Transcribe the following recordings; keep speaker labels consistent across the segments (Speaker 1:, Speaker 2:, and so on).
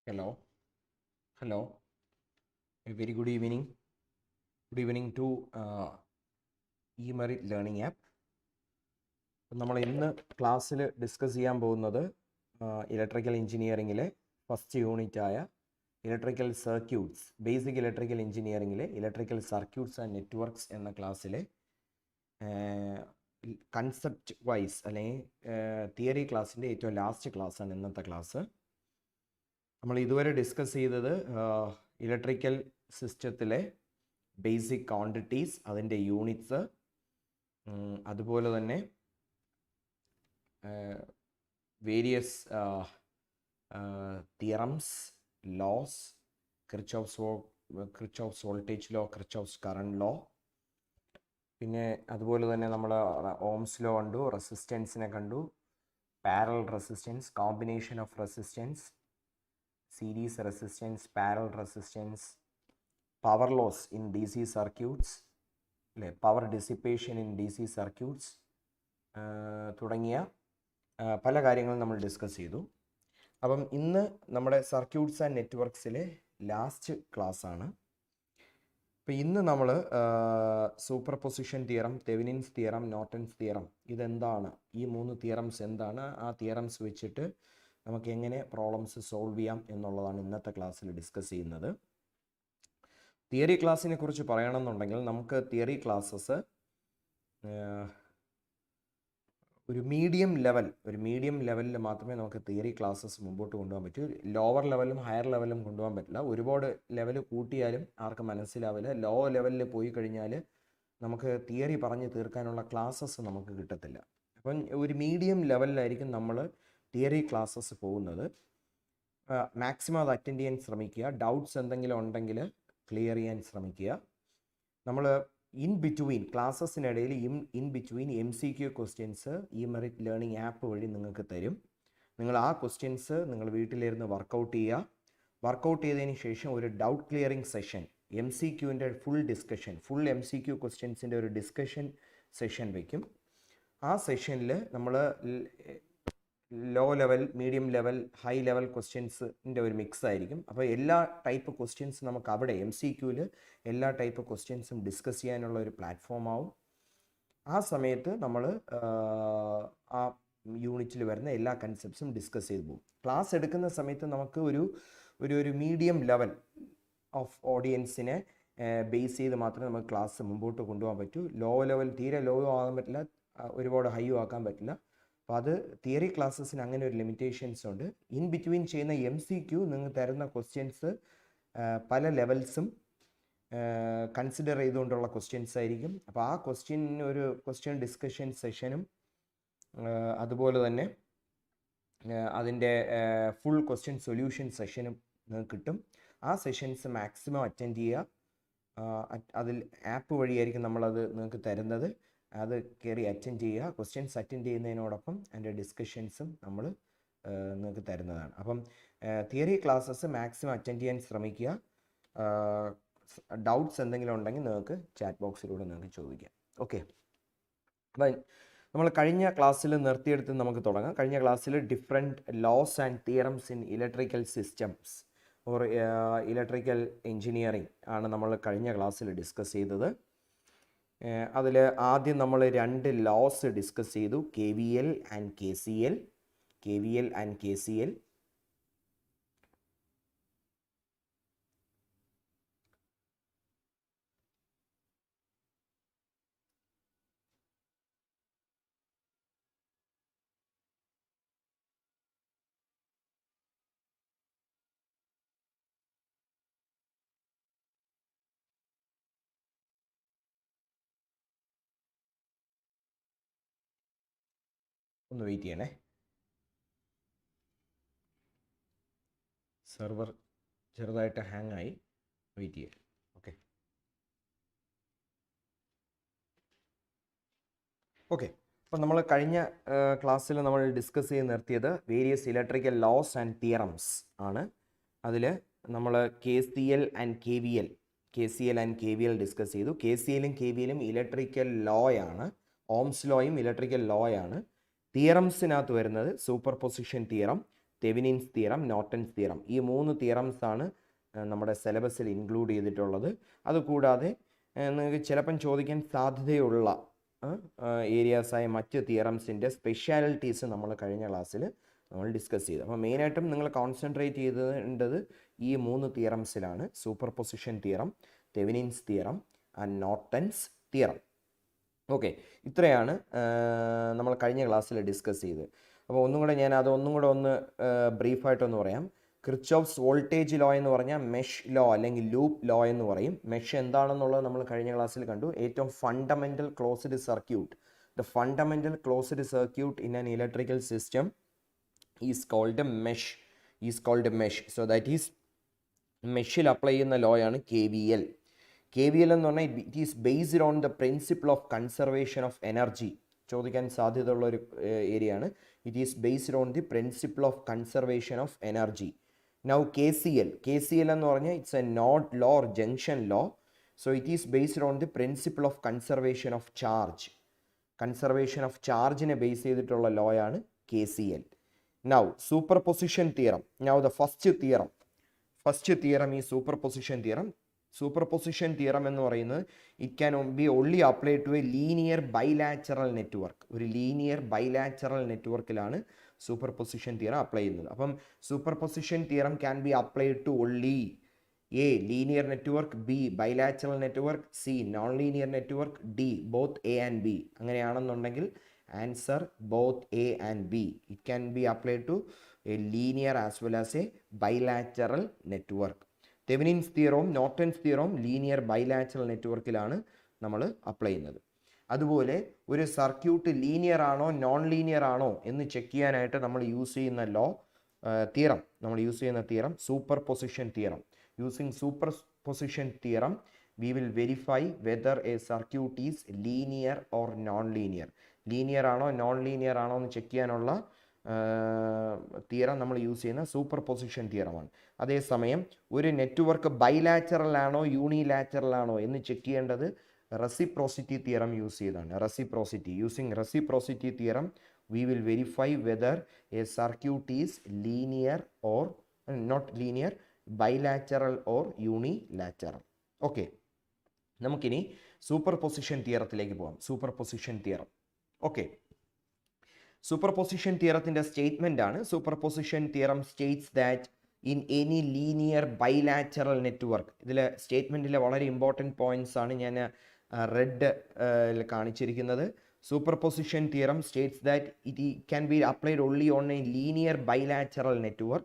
Speaker 1: Hello. A very good evening. Good evening to eMerit Learning App. നമ്മൾ ഇന്ന് ക്ലാസ്സിൽ discuss ചെയ്യാൻ പോകുന്നത് ഇലക്ട്രിക്കൽ എഞ്ചിനീയറിംഗിലെ ഫസ്റ്റ് യൂണിറ്റായ ഇലക്ട്രിക്കൽ സർക്യൂട്ട്സ്, ബേസിക് ഇലക്ട്രിക്കൽ എഞ്ചിനീയറിംഗിലെ ഇലക്ട്രിക്കൽ സർക്യൂട്ട്സ് ആൻഡ് നെറ്റ്വർക്ക്സ് എന്ന ക്ലാസ്സിലെ കൺസെപ്റ്റ് വൈസ് അല്ലെങ്കിൽ തിയറി ക്ലാസ്സിൻ്റെ ഏറ്റവും ലാസ്റ്റ് ക്ലാസ്സാണ് ഇന്നത്തെ ക്ലാസ്. നമ്മൾ ഇതുവരെ ഡിസ്കസ് ചെയ്തത് ഇലക്ട്രിക്കൽ സിസ്റ്റത്തിലെ ബേസിക് ക്വാണ്ടിറ്റീസ്, അതിൻ്റെ യൂണിറ്റ്സ്, അതുപോലെ തന്നെ various theorems, laws, Kirchhoff's voltage law, Kirchhoff's current law, പിന്നെ അതുപോലെ തന്നെ നമ്മൾ ഓംസ് ലോ കണ്ടു, റെസിസ്റ്റൻസിനെ കണ്ടു, parallel resistance, combination of resistance, series resistance, parallel resistance, power loss in D C circuits, അല്ലേ, power dissipation in D C circuits തുടങ്ങിയ പല കാര്യങ്ങളും നമ്മൾ ഡിസ്കസ് ചെയ്തു. അപ്പം ഇന്ന് നമ്മുടെ സർക്യൂട്ട്സ് ആൻഡ് നെറ്റ്വർക്ക്സിലെ ലാസ്റ്റ് ക്ലാസ് ആണ്. അപ്പോൾ ഇന്ന് നമ്മൾ superposition theorem, Thevenin's theorem, Norton's theorem, ഇതെന്താണ്, ഈ മൂന്ന് തിയറംസ് എന്താണ്, ആ തിയറംസ് വെച്ചിട്ട് നമുക്ക് എങ്ങനെ പ്രോബ്ലംസ് സോൾവ് ചെയ്യാം എന്നുള്ളതാണ് ഇന്നത്തെ ക്ലാസ്സിൽ ഡിസ്കസ് ചെയ്യുന്നത്. തിയറി ക്ലാസ്സിനെ കുറിച്ച് പറയണമെന്നുണ്ടെങ്കിൽ നമുക്ക് തിയറി ക്ലാസ്സസ് ഒരു മീഡിയം ലെവലിൽ മാത്രമേ നമുക്ക് തിയറി ക്ലാസ്സസ് മുമ്പോട്ട് കൊണ്ടുപോകാൻ പറ്റൂ. ലോവർ ലെവലും ഹയർ ലെവലും കൊണ്ടുപോകാൻ പറ്റില്ല. ഒരുപാട് ലെവൽ കൂട്ടിയാലും ആർക്കും മനസ്സിലാവില്ല. ലോ ലെവലിൽ പോയി കഴിഞ്ഞാൽ നമുക്ക് തിയറി പറഞ്ഞ് തീർക്കാനുള്ള ക്ലാസ്സസ് നമുക്ക് കിട്ടത്തില്ല. അപ്പം ഒരു മീഡിയം ലെവലിലായിരിക്കും നമ്മൾ തിയറി ക്ലാസ്സസ് പോകുന്നത്. മാക്സിമം അത് അറ്റൻഡ് ചെയ്യാൻ ശ്രമിക്കുക. ഡൗട്ട്സ് എന്തെങ്കിലും ഉണ്ടെങ്കിൽ ക്ലിയർ ചെയ്യാൻ ശ്രമിക്കുക. നമ്മൾ ഇൻ ബിറ്റ്വീൻ ക്ലാസ്സസിനിടയിൽ ഇൻ ബിറ്റ്വീൻ MCQ ക്വസ്റ്റ്യൻസ് ഇമെറിറ്റ് ലേണിംഗ് ആപ്പ് വഴി നിങ്ങൾക്ക് തരും. നിങ്ങൾ ആ ക്വസ്റ്റ്യൻസ് നിങ്ങൾ വീട്ടിലിരുന്ന് വർക്കൗട്ട് ചെയ്യുക. വർക്കൗട്ട് ചെയ്തതിന് ശേഷം ഒരു ഡൗട്ട് ക്ലിയറിംഗ് സെഷൻ, MCQൻ്റെ ഫുൾ MCQ ക്വസ്റ്റ്യൻസിൻ്റെ ഒരു ഡിസ്കഷൻ സെഷൻ വയ്ക്കും. ആ സെഷനിൽ നമ്മൾ low level, medium level, high level ക്വസ്റ്റ്യൻസിൻ്റെ ഒരു മിക്സ് ആയിരിക്കും. അപ്പോൾ എല്ലാ ടൈപ്പ് ക്വസ്റ്റ്യൻസ് നമുക്ക് അവിടെ MCQയിൽ എല്ലാ ടൈപ്പ് ക്വസ്റ്റ്യൻസും ഡിസ്കസ് ചെയ്യാനുള്ള ഒരു പ്ലാറ്റ്ഫോം ആവും. ആ സമയത്ത് നമ്മൾ ആ യൂണിറ്റിൽ വരുന്ന എല്ലാ കൺസെപ്റ്റ്സും ഡിസ്കസ് ചെയ്ത് പോകും. ക്ലാസ് എടുക്കുന്ന സമയത്ത് നമുക്ക് ഒരു മീഡിയം ലെവൽ ഓഫ് ഓഡിയൻസിനെ ബേസ് ചെയ്ത് മാത്രമേ നമുക്ക് ക്ലാസ് മുമ്പോട്ട് കൊണ്ടുപോകാൻ പറ്റൂ. ലോ ലെവൽ തീരെ ലോയോ ആകാൻ പറ്റില്ല, ഒരുപാട് ഹൈയോ ആക്കാൻ പറ്റില്ല. അപ്പോൾ അത് തിയറി ക്ലാസ്സസിന് അങ്ങനെ ഒരു ലിമിറ്റേഷൻസ് ഉണ്ട്. ഇൻ ബിറ്റ്വീൻ ചെയ്യുന്ന MCQ നിങ്ങൾ തരുന്ന ക്വസ്റ്റ്യൻസ് പല ലെവൽസും കൺസിഡർ ചെയ്തുകൊണ്ടുള്ള ക്വസ്റ്റ്യൻസ് ആയിരിക്കും. അപ്പോൾ ആ ഒരു ക്വസ്റ്റ്യൻ ഡിസ്കഷൻ സെഷനും അതുപോലെ തന്നെ അതിൻ്റെ ഫുൾ ക്വസ്റ്റ്യൻ സൊല്യൂഷൻ സെഷനും നിങ്ങൾക്ക് കിട്ടും. ആ സെഷൻസ് മാക്സിമം അറ്റൻഡ് ചെയ്യുക. അതിൽ ആപ്പ് വഴിയായിരിക്കും നമ്മളത് നിങ്ങൾക്ക് തരുന്നത്. അത് കയറി അറ്റൻഡ് ചെയ്യുക. ക്വസ്റ്റ്യൻസ് അറ്റൻഡ് ചെയ്യുന്നതിനോടൊപ്പം അതിൻ്റെ ഡിസ്കഷൻസും നമ്മൾ നിങ്ങൾക്ക് തരുന്നതാണ്. അപ്പം തിയറി ക്ലാസ്സസ് മാക്സിമം അറ്റൻഡ് ചെയ്യാൻ ശ്രമിക്കുക. ഡൗട്ട്സ് എന്തെങ്കിലും ഉണ്ടെങ്കിൽ നിങ്ങൾക്ക് ചാറ്റ് ബോക്സിലൂടെ നിങ്ങൾക്ക് ചോദിക്കാം. ഓക്കെ, അപ്പം നമ്മൾ കഴിഞ്ഞ ക്ലാസ്സിൽ നിർത്തിയെടുത്ത് നമുക്ക് തുടങ്ങാം. കഴിഞ്ഞ ക്ലാസ്സിൽ different laws and theorems in electrical systems or electrical engineering ആണ് നമ്മൾ കഴിഞ്ഞ ക്ലാസ്സിൽ ഡിസ്കസ് ചെയ്തത്. അതിൽ ആദ്യം നമ്മൾ 2 ലോസ് ഡിസ്കസ് ചെയ്തു, KVL ആൻഡ് KCL. ഒന്ന് വെയിറ്റ് ചെയ്യണേ, സെർവർ ചെറുതായിട്ട് ഹാങ് ആയി, വെയിറ്റ് ചെയ്യുക. ഓക്കെ, അപ്പോൾ നമ്മൾ കഴിഞ്ഞ ക്ലാസ്സിൽ നമ്മൾ ഡിസ്കസ് ചെയ്ത് നിർത്തിയത് various electrical laws and theorems ആണ്. അതിൽ നമ്മൾ KCL ആൻഡ് KVL ഡിസ്കസ് ചെയ്തു. KCLും KVLും ഇലക്ട്രിക്കൽ ലോയാണ്, ഓംസ് ലോയും ഇലക്ട്രിക്കൽ ലോയാണ്. തിയറംസിനകത്ത് വരുന്നത് superposition theorem, Thevenin's theorem, Norton's theorem. ഈ 3 തിയറംസ് ആണ് നമ്മുടെ സിലബസിൽ ഇൻക്ലൂഡ് ചെയ്തിട്ടുള്ളത്. അതുകൂടാതെ നിങ്ങൾക്ക് ചിലപ്പം ചോദിക്കാൻ സാധ്യതയുള്ള ഏരിയാസായ മറ്റ് തിയറംസിൻ്റെ സ്പെഷ്യാലിറ്റീസ് നമ്മൾ കഴിഞ്ഞ ക്ലാസ്സിൽ നമ്മൾ ഡിസ്കസ് ചെയ്തു. അപ്പോൾ മെയിനായിട്ടും നിങ്ങൾ കോൺസെൻട്രേറ്റ് ചെയ്തേണ്ടത് ഈ 3 തിയറംസിലാണ്: superposition theorem, Thevenin's theorem and Norton's theorem. Okay, ഇത്രയാണ് നമ്മൾ കഴിഞ്ഞ ക്ലാസ്സിൽ ഡിസ്കസ് ചെയ്തത്. അപ്പോൾ ഒന്നും കൂടെ ഒന്ന് ബ്രീഫായിട്ടൊന്ന് പറയാം. കിർച്ചോഫ്സ് വോൾട്ടേജ് ലോ എന്ന് പറഞ്ഞാൽ മെഷ് ലോ അല്ലെങ്കിൽ ലൂപ്പ് ലോ എന്ന് പറയും. മെഷ് എന്താണെന്നുള്ളത് നമ്മൾ കഴിഞ്ഞ ക്ലാസ്സിൽ കണ്ടു. ഏറ്റവും fundamental closed circuit, the fundamental closed circuit in an electrical system is called mesh. So that is മെഷിൽ അപ്ലൈ ചെയ്യുന്ന ലോയാണ് KVL. KVL എന്ന് പറഞ്ഞാൽ it is based on the principle of conservation of energy. ചോദിക്കാൻ സാധ്യതയുള്ള ഒരു ഏരിയയാണ്. It is based on the principle of conservation of energy. Now KCL എന്ന് പറഞ്ഞാൽ it's a node law or junction law. So it is based on the principle of conservation of charge. Conservation of ചാർജിനെ base ചെയ്തിട്ടുള്ള ലോയാണ് KCL. Now superposition theorem. Now the first theorem ഈ superposition theorem. Superposition theorem എന്ന് പറയുന്നത് it can be only apply to a linear bilateral network. ഒരു linear bilateral നെറ്റ്വർക്കിലാണ് superposition theorem apply ചെയ്യുന്നത്. അപ്പം superposition theorem can be applied to only A linear network, B bilateral network, C non linear network, D both A and B. അങ്ങനെയാണെന്നുണ്ടെങ്കിൽ answer both A and B. It can be applied to a linear as well as a bilateral network. Thevenin's തിയറവും Norton's തിയറവും linear bilateral നെറ്റ്വർക്കിലാണ് നമ്മൾ apply ചെയ്യുന്നത്. അതുപോലെ ഒരു circuit linear ആണോ non linear ആണോ എന്ന് ചെക്ക് ചെയ്യാനായിട്ട് നമ്മൾ യൂസ് ചെയ്യുന്ന theorem superposition theorem. Using superposition theorem we will verify whether a circuit is linear or non-linear. Linear ആണോ നോൺ ലീനിയർ ആണോ എന്ന് ചെക്ക് ചെയ്യാനുള്ള തിയറം നമ്മൾ യൂസ് ചെയ്യുന്ന സൂപ്പർപൊസിഷൻ തിയറമാണ്. അതേസമയം ഒരു നെറ്റ്വർക്ക് ബൈലാറ്ററൽ ആണോ യൂണിലാറ്ററൽ ആണോ എന്ന് ചെക്ക് ചെയ്യേണ്ടത് റെസിപ്രോസിറ്റി തിയറം യൂസ് ചെയ്താണ്. Using reciprocity theorem we will verify whether a circuit is linear or not linear, bilateral or unilateral. Okay, നമുക്കിനി സൂപ്പർപൊസിഷൻ തിയറത്തിലേക്ക് പോകാം. Superposition theorem. ഓക്കെ, സൂപ്പർപൊസിഷൻ തിയറത്തിൻ്റെ സ്റ്റേറ്റ്മെൻ്റ് ആണ്. Superposition theorem states that in any linear bilateral network. ഇതിൽ സ്റ്റേറ്റ്മെൻറ്റിലെ വളരെ important points ആണ് ഞാൻ റെഡ് കാണിച്ചിരിക്കുന്നത്. Superposition theorem states that it can be applied only on a linear bilateral network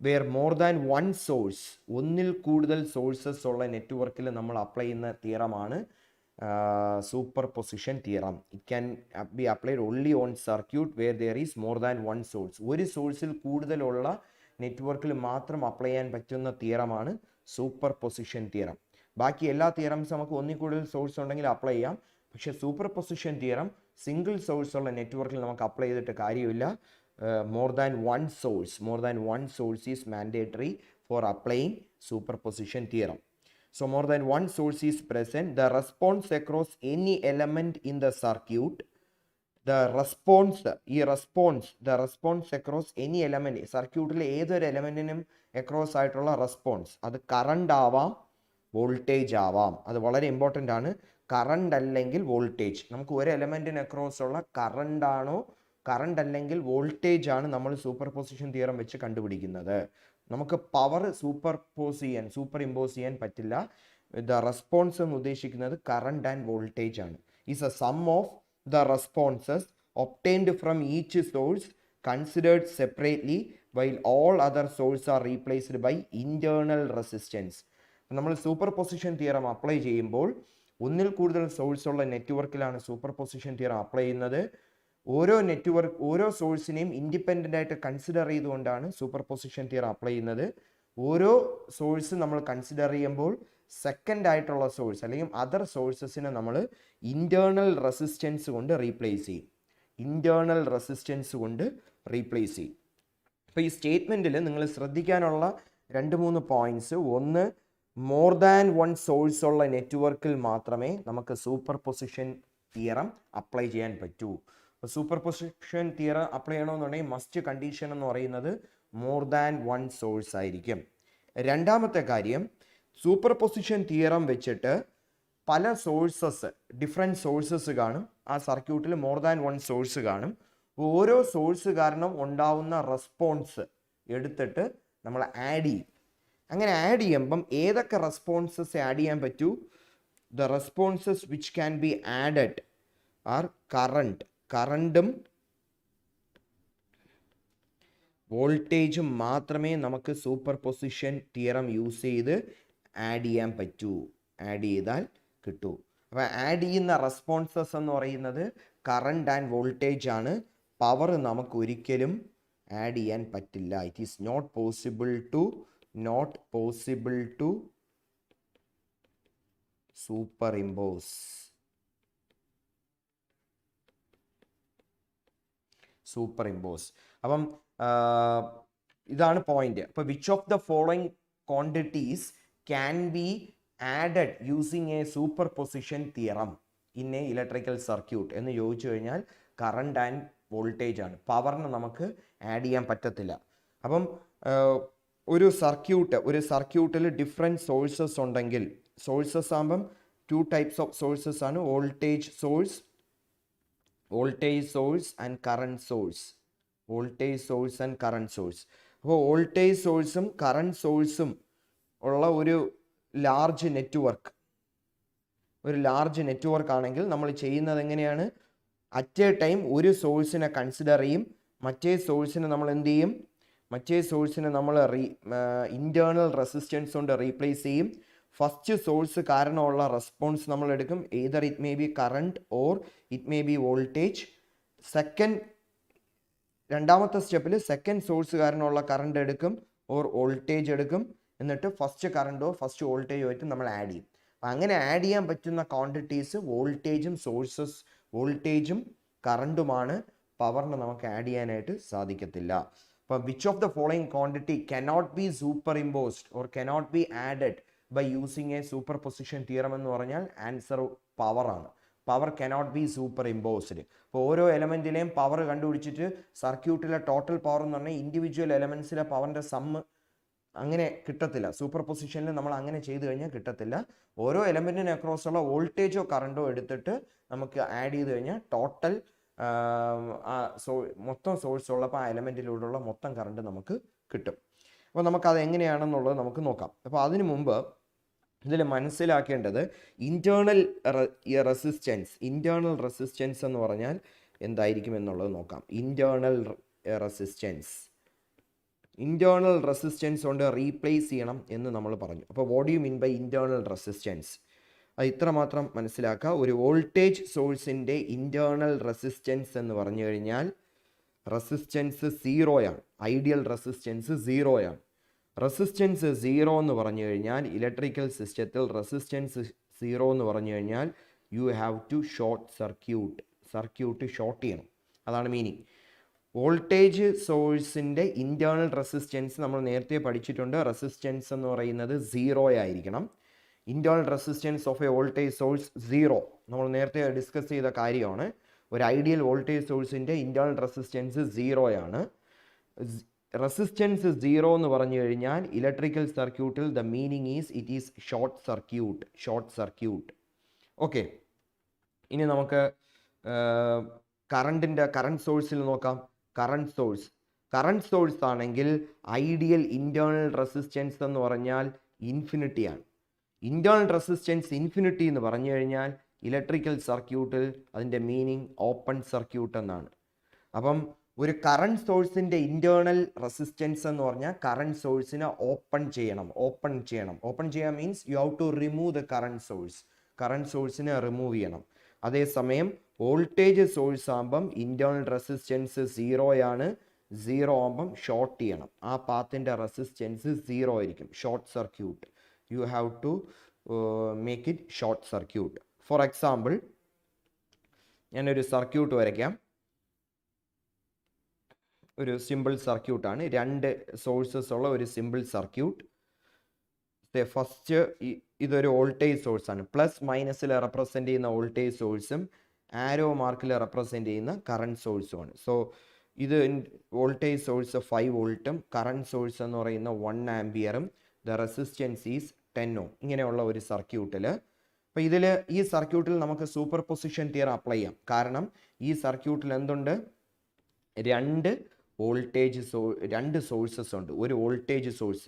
Speaker 1: where more than one source, ഒന്നിൽ കൂടുതൽ sources ഉള്ള നെറ്റ്വർക്കിൽ നമ്മൾ അപ്ലൈ ചെയ്യുന്ന തിയറമാണ് superposition theorem. It can be applied only on circuit where there is more than one source. ഒരു സോഴ്സിൽ കൂടുതലുള്ള നെറ്റ്വർക്കിൽ മാത്രം അപ്ലൈ ചെയ്യാൻ പറ്റുന്ന തിയറമാണ് സൂപ്പർപൊസിഷൻ തിയറം. ബാക്കി എല്ലാ തിയറംസും നമുക്ക് ഒന്നിൽ കൂടുതൽ സോഴ്സ് ഉണ്ടെങ്കിൽ അപ്ലൈ ചെയ്യാം. പക്ഷേ സൂപ്പർപൊസിഷൻ തിയറം സിംഗിൾ സോഴ്സ് ഉള്ള നെറ്റ്വർക്കിൽ നമുക്ക് അപ്ലൈ ചെയ്തിട്ട് കാര്യമില്ല. More than one source is mandatory four applying superposition theorem. So more than one source is present, the response across any element in the circuit, the response across any element, സർക്യൂട്ടിലെ ഏതൊരു എലമെൻറ്റിനും across ആയിട്ടുള്ള response, അത് current ആവാം, voltage ആവാം. അത് വളരെ important ആണ്. Current അല്ലെങ്കിൽ വോൾട്ടേജ്, നമുക്ക് ഒരു എലമെൻറ്റിന് അക്രോസ് ഉള്ള കറണ്ട് അല്ലെങ്കിൽ വോൾട്ടേജ് ആണ് നമ്മൾ സൂപ്പർപൊസിഷൻ തിയറം വെച്ച് കണ്ടുപിടിക്കുന്നത്. നമുക്ക് പവർ സൂപ്പർ ഇമ്പോസ് ചെയ്യാൻ പറ്റില്ല. ദ റെസ്പോൺസ് എന്ന് ഉദ്ദേശിക്കുന്നത് കറണ്ട് ആൻഡ് വോൾട്ടേജ് ആണ്. Is a sum of the responses obtained from each source considered separately while all other source are replaced by internal resistance. നമ്മൾ superposition theorem apply ചെയ്യുമ്പോൾ ഒന്നിൽ കൂടുതൽ source ഉള്ള നെറ്റ്വർക്കിലാണ് സൂപ്പർപൊസിഷൻ തിയറം അപ്ലൈ ചെയ്യുന്നത്. ഓരോ സോഴ്സിനെയും independent ആയിട്ട് consider ചെയ്തുകൊണ്ടാണ് സൂപ്പർപൊസിഷൻ തിയറം അപ്ലൈ ചെയ്യുന്നത്. ഓരോ സോഴ്സ് നമ്മൾ കൺസിഡർ ചെയ്യുമ്പോൾ സെക്കൻഡ് ആയിട്ടുള്ള സോഴ്സ് അല്ലെങ്കിൽ അതർ സോഴ്സസിനെ നമ്മൾ ഇൻറ്റേർണൽ റെസിസ്റ്റൻസ് കൊണ്ട് റീപ്ലേസ് ചെയ്യും. അപ്പോൾ ഈ സ്റ്റേറ്റ്മെൻറ്റിൽ നിങ്ങൾ ശ്രദ്ധിക്കാനുള്ള 2-3 പോയിന്റ്സ്. ഒന്ന്, മോർ ദാൻ വൺ സോഴ്സ് ഉള്ള നെറ്റ്വർക്കിൽ മാത്രമേ നമുക്ക് സൂപ്പർപൊസിഷൻ തിയറം അപ്ലൈ ചെയ്യാൻ പറ്റൂ. സൂപ്പർപൊസിഷൻ തിയറം അപ്ലൈ ചെയ്യണമെന്നുണ്ടെങ്കിൽ മസ്റ്റ് കണ്ടീഷൻ എന്ന് പറയുന്നത് മോർ ദാൻ വൺ സോഴ്സ് ആയിരിക്കും. രണ്ടാമത്തെ കാര്യം, സൂപ്പർപൊസിഷൻ തിയറം വെച്ചിട്ട് പല സോഴ്സസ്, ഡിഫറെൻറ്റ് സോഴ്സസ് കാണും. ആ സർക്യൂട്ടിൽ മോർ ദാൻ വൺ സോഴ്സ് കാണും. ഓരോ സോഴ്സ് കാരണം ഉണ്ടാവുന്ന റെസ്പോൺസ് എടുത്തിട്ട് നമ്മൾ ആഡ് ചെയ്യും. അങ്ങനെ ആഡ് ചെയ്യുമ്പം ഏതൊക്കെ റെസ്പോൺസസ് ആഡ് ചെയ്യാൻ പറ്റൂ? The responses which can be added are കറണ്ടും വോൾട്ടേജും മാത്രമേ നമുക്ക് സൂപ്പർപൊസിഷൻ തിയറം യൂസ് ചെയ്ത് ആഡ് ചെയ്യാൻ പറ്റൂ. ആഡ് ചെയ്താൽ കിട്ടൂ. അപ്പോൾ ആഡ് ചെയ്യുന്ന റെസ്പോൺസസ് എന്ന് പറയുന്നത് കറണ്ട് ആൻഡ് വോൾട്ടേജ് ആണ്. പവർ നമുക്ക് ഒരിക്കലും ആഡ് ചെയ്യാൻ പറ്റില്ല. It is not possible to superimpose. അപ്പം ഇതാണ് പോയിന്റ്. അപ്പോൾ which of the following quantities can be added using a superposition theorem in a electrical circuit എന്ന് ചോദിച്ചു കഴിഞ്ഞാൽ കറണ്ട് ആൻഡ് വോൾട്ടേജ് ആണ്. പവറിന് നമുക്ക് ആഡ് ചെയ്യാൻ പറ്റത്തില്ല. അപ്പം ഒരു സർക്യൂട്ടിൽ ഡിഫറെൻറ്റ് സോഴ്സസ് ഉണ്ടെങ്കിൽ, സോഴ്സസ് ആകുമ്പം 2 types ഓഫ് സോഴ്സസ് ആണ്. Voltage source and current source. അപ്പോൾ വോൾട്ടേജ് സോഴ്സും കറണ്ട് സോഴ്സും ഉള്ള ഒരു ലാർജ് നെറ്റ്വർക്ക് ആണെങ്കിൽ നമ്മൾ ചെയ്യുന്നത് എങ്ങനെയാണ്? അറ്റ് എ ടൈം ഒരു സോഴ്സിനെ കൺസിഡർ ചെയ്യും. മറ്റേ സോഴ്സിനെ നമ്മൾ ഇൻറ്റേർണൽ റെസിസ്റ്റൻസ് കൊണ്ട് റീപ്ലേസ് ചെയ്യും. ഫസ്റ്റ് സോഴ്സ് കാരണമുള്ള റെസ്പോൺസ് നമ്മൾ എടുക്കും. Either it may be current or it may be voltage. രണ്ടാമത്തെ സ്റ്റെപ്പിൽ സെക്കൻഡ് സോഴ്സ് കാരണമുള്ള കറണ്ട് എടുക്കും ഓർ വോൾട്ടേജ് എടുക്കും. എന്നിട്ട് ഫസ്റ്റ് കറണ്ടോ ഫസ്റ്റ് വോൾട്ടേജോ ആയിട്ട് നമ്മൾ ആഡ് ചെയ്യും. അപ്പം അങ്ങനെ ആഡ് ചെയ്യാൻ പറ്റുന്ന ക്വാണ്ടിറ്റീസ് വോൾട്ടേജും കറണ്ടുമാണ്. പവറിന് നമുക്ക് ആഡ് ചെയ്യാനായിട്ട് സാധിക്കത്തില്ല. അപ്പോൾ which of the following quantity cannot be superimposed or cannot be added by using a superposition theorem എന്ന് പറഞ്ഞാൽ ആൻസർ പവറാണ്. Power cannot be superimposed. ഇപ്പോൾ ഓരോ എലമെൻറ്റിലെയും പവർ കണ്ടുപിടിച്ചിട്ട് സർക്യൂട്ടിലെ ടോട്ടൽ പവർ എന്ന് പറഞ്ഞാൽ ഇൻഡിവിജ്വൽ എലമെൻസിലെ പവറിൻ്റെ സമ്മ് അങ്ങനെ കിട്ടത്തില്ല. സൂപ്പർ പൊസിഷനിൽ നമ്മൾ അങ്ങനെ ചെയ്തു കഴിഞ്ഞാൽ കിട്ടത്തില്ല. ഓരോ എലമെൻറ്റിന് അക്രോസ് ഉള്ള വോൾട്ടേജോ കറണ്ടോ എടുത്തിട്ട് നമുക്ക് ആഡ് ചെയ്ത് കഴിഞ്ഞാൽ ടോട്ടൽ മൊത്തം സോഴ്സ് ഉള്ളപ്പോൾ ആ എലമെൻറ്റിലൂടെയുള്ള മൊത്തം കറണ്ട് നമുക്ക് കിട്ടും. അപ്പോൾ നമുക്കത് എങ്ങനെയാണെന്നുള്ളത് നമുക്ക് നോക്കാം. അപ്പോൾ അതിനു മുമ്പ് ഇതിൽ മനസ്സിലാക്കേണ്ടത് ഇൻറ്റേർണൽ റെസിസ്റ്റൻസ് എന്ന് പറഞ്ഞാൽ എന്തായിരിക്കും എന്നുള്ളത് നോക്കാം. ഇൻറ്റേർണൽ റെസിസ്റ്റൻസ് കൊണ്ട് റീപ്ലേസ് ചെയ്യണം എന്ന് നമ്മൾ പറഞ്ഞു. അപ്പോൾ what you mean by internal resistance? അത് ഇത്രമാത്രം മനസ്സിലാക്കുക. ഒരു വോൾട്ടേജ് സോഴ്സിൻ്റെ ഇൻറ്റേർണൽ റെസിസ്റ്റൻസ് എന്ന് പറഞ്ഞു കഴിഞ്ഞാൽ റെസിസ്റ്റൻസ് 0 ഐഡിയൽ റെസിസ്റ്റൻസ് 0 റെസിസ്റ്റൻസ് 0 എന്ന് പറഞ്ഞു കഴിഞ്ഞാൽ ഇലക്ട്രിക്കൽ സിസ്റ്റത്തിൽ റെസിസ്റ്റൻസ് 0 എന്ന് പറഞ്ഞു കഴിഞ്ഞാൽ you have to circuit short ചെയ്യണം. അതാണ് മീനിങ്. വോൾട്ടേജ് സോഴ്സിൻ്റെ ഇൻറ്റേർണൽ റെസിസ്റ്റൻസ് നമ്മൾ നേരത്തെ പഠിച്ചിട്ടുണ്ട്. റെസിസ്റ്റൻസ് എന്ന് പറയുന്നത് 0 ആയിരിക്കണം. Internal resistance of a voltage source 0 നമ്മൾ നേരത്തെ ഡിസ്കസ് ചെയ്ത കാര്യമാണ്. ഒരു ഐഡിയൽ വോൾട്ടേജ് സോഴ്സിൻ്റെ ഇൻറ്റേർണൽ റെസിസ്റ്റൻസ് 0 റെസിസ്റ്റൻസ് 0 എന്ന് പറഞ്ഞു കഴിഞ്ഞാൽ ഇലക്ട്രിക്കൽ സർക്യൂട്ടിൽ the meaning is it is short circuit. Okay, ഇനി നമുക്ക് കറണ്ട് സോഴ്സിൽ നോക്കാം. കറണ്ട് സോഴ്സ് ആണെങ്കിൽ ഐഡിയൽ ഇൻറ്റേർണൽ റെസിസ്റ്റൻസ് എന്ന് പറഞ്ഞാൽ ഇൻഫിനിറ്റിയാണ്. ഇൻറ്റേർണൽ റെസിസ്റ്റൻസ് ഇൻഫിനിറ്റി എന്ന് പറഞ്ഞു കഴിഞ്ഞാൽ ഇലക്ട്രിക്കൽ സർക്യൂട്ടിൽ അതിൻ്റെ മീനിങ് ഓപ്പൺ സർക്യൂട്ട് എന്നാണ്. അപ്പം ഒരു കറണ്ട് സോഴ്സിൻ്റെ ഇൻറ്റേർണൽ റെസിസ്റ്റൻസ് എന്ന് പറഞ്ഞാൽ കറണ്ട് സോഴ്സിനെ ഓപ്പൺ ചെയ്യാൻ means you have to remove the current സോഴ്സിനെ റിമൂവ് ചെയ്യണം. അതേസമയം വോൾട്ടേജ് സോഴ്സ് ആകുമ്പം ഇൻറ്റേർണൽ റെസിസ്റ്റൻസ് 0 ആകുമ്പം ഷോർട്ട് ചെയ്യണം. ആ പാത്തിൻ്റെ റെസിസ്റ്റൻസ് 0 ആയിരിക്കും. Short circuit. You have to make it short circuit. For example, ഞാനൊരു സർക്യൂട്ട് വരയ്ക്കാം. ഒരു സിമ്പിൾ സർക്യൂട്ടാണ്. 2 സോഴ്സസ് ഉള്ള ഒരു സിമ്പിൾ സർക്യൂട്ട്. ഫസ്റ്റ് ഇതൊരു വോൾട്ടേജ് സോഴ്സാണ്. പ്ലസ് മൈനസിൽ റെപ്രസെൻ്റ് ചെയ്യുന്ന വോൾട്ടേജ് സോഴ്സും ആരോ മാർക്കിൽ റെപ്രസെൻ്റ് ചെയ്യുന്ന കറണ്ട് സോഴ്സുമാണ്. സോ ഇത് വോൾട്ടേജ് സോഴ്സ് 5 വോൾട്ടും കറണ്ട് സോഴ്സ് എന്ന് പറയുന്ന 1 ആംപിയറും ദ റെസിസ്റ്റൻസ് ഈസ് 10 ഓം. ഇങ്ങനെയുള്ള ഒരു സർക്യൂട്ടിൽ, അപ്പോൾ ഇതിൽ ഈ സർക്യൂട്ടിൽ നമുക്ക് സൂപ്പർ പൊസിഷൻ തിയറം അപ്ലൈ ചെയ്യാം. കാരണം ഈ സർക്യൂട്ടിൽ എന്തുണ്ട്, രണ്ട് സോഴ്സസ് ഉണ്ട്. ഒരു വോൾട്ടേജ് സോഴ്സ്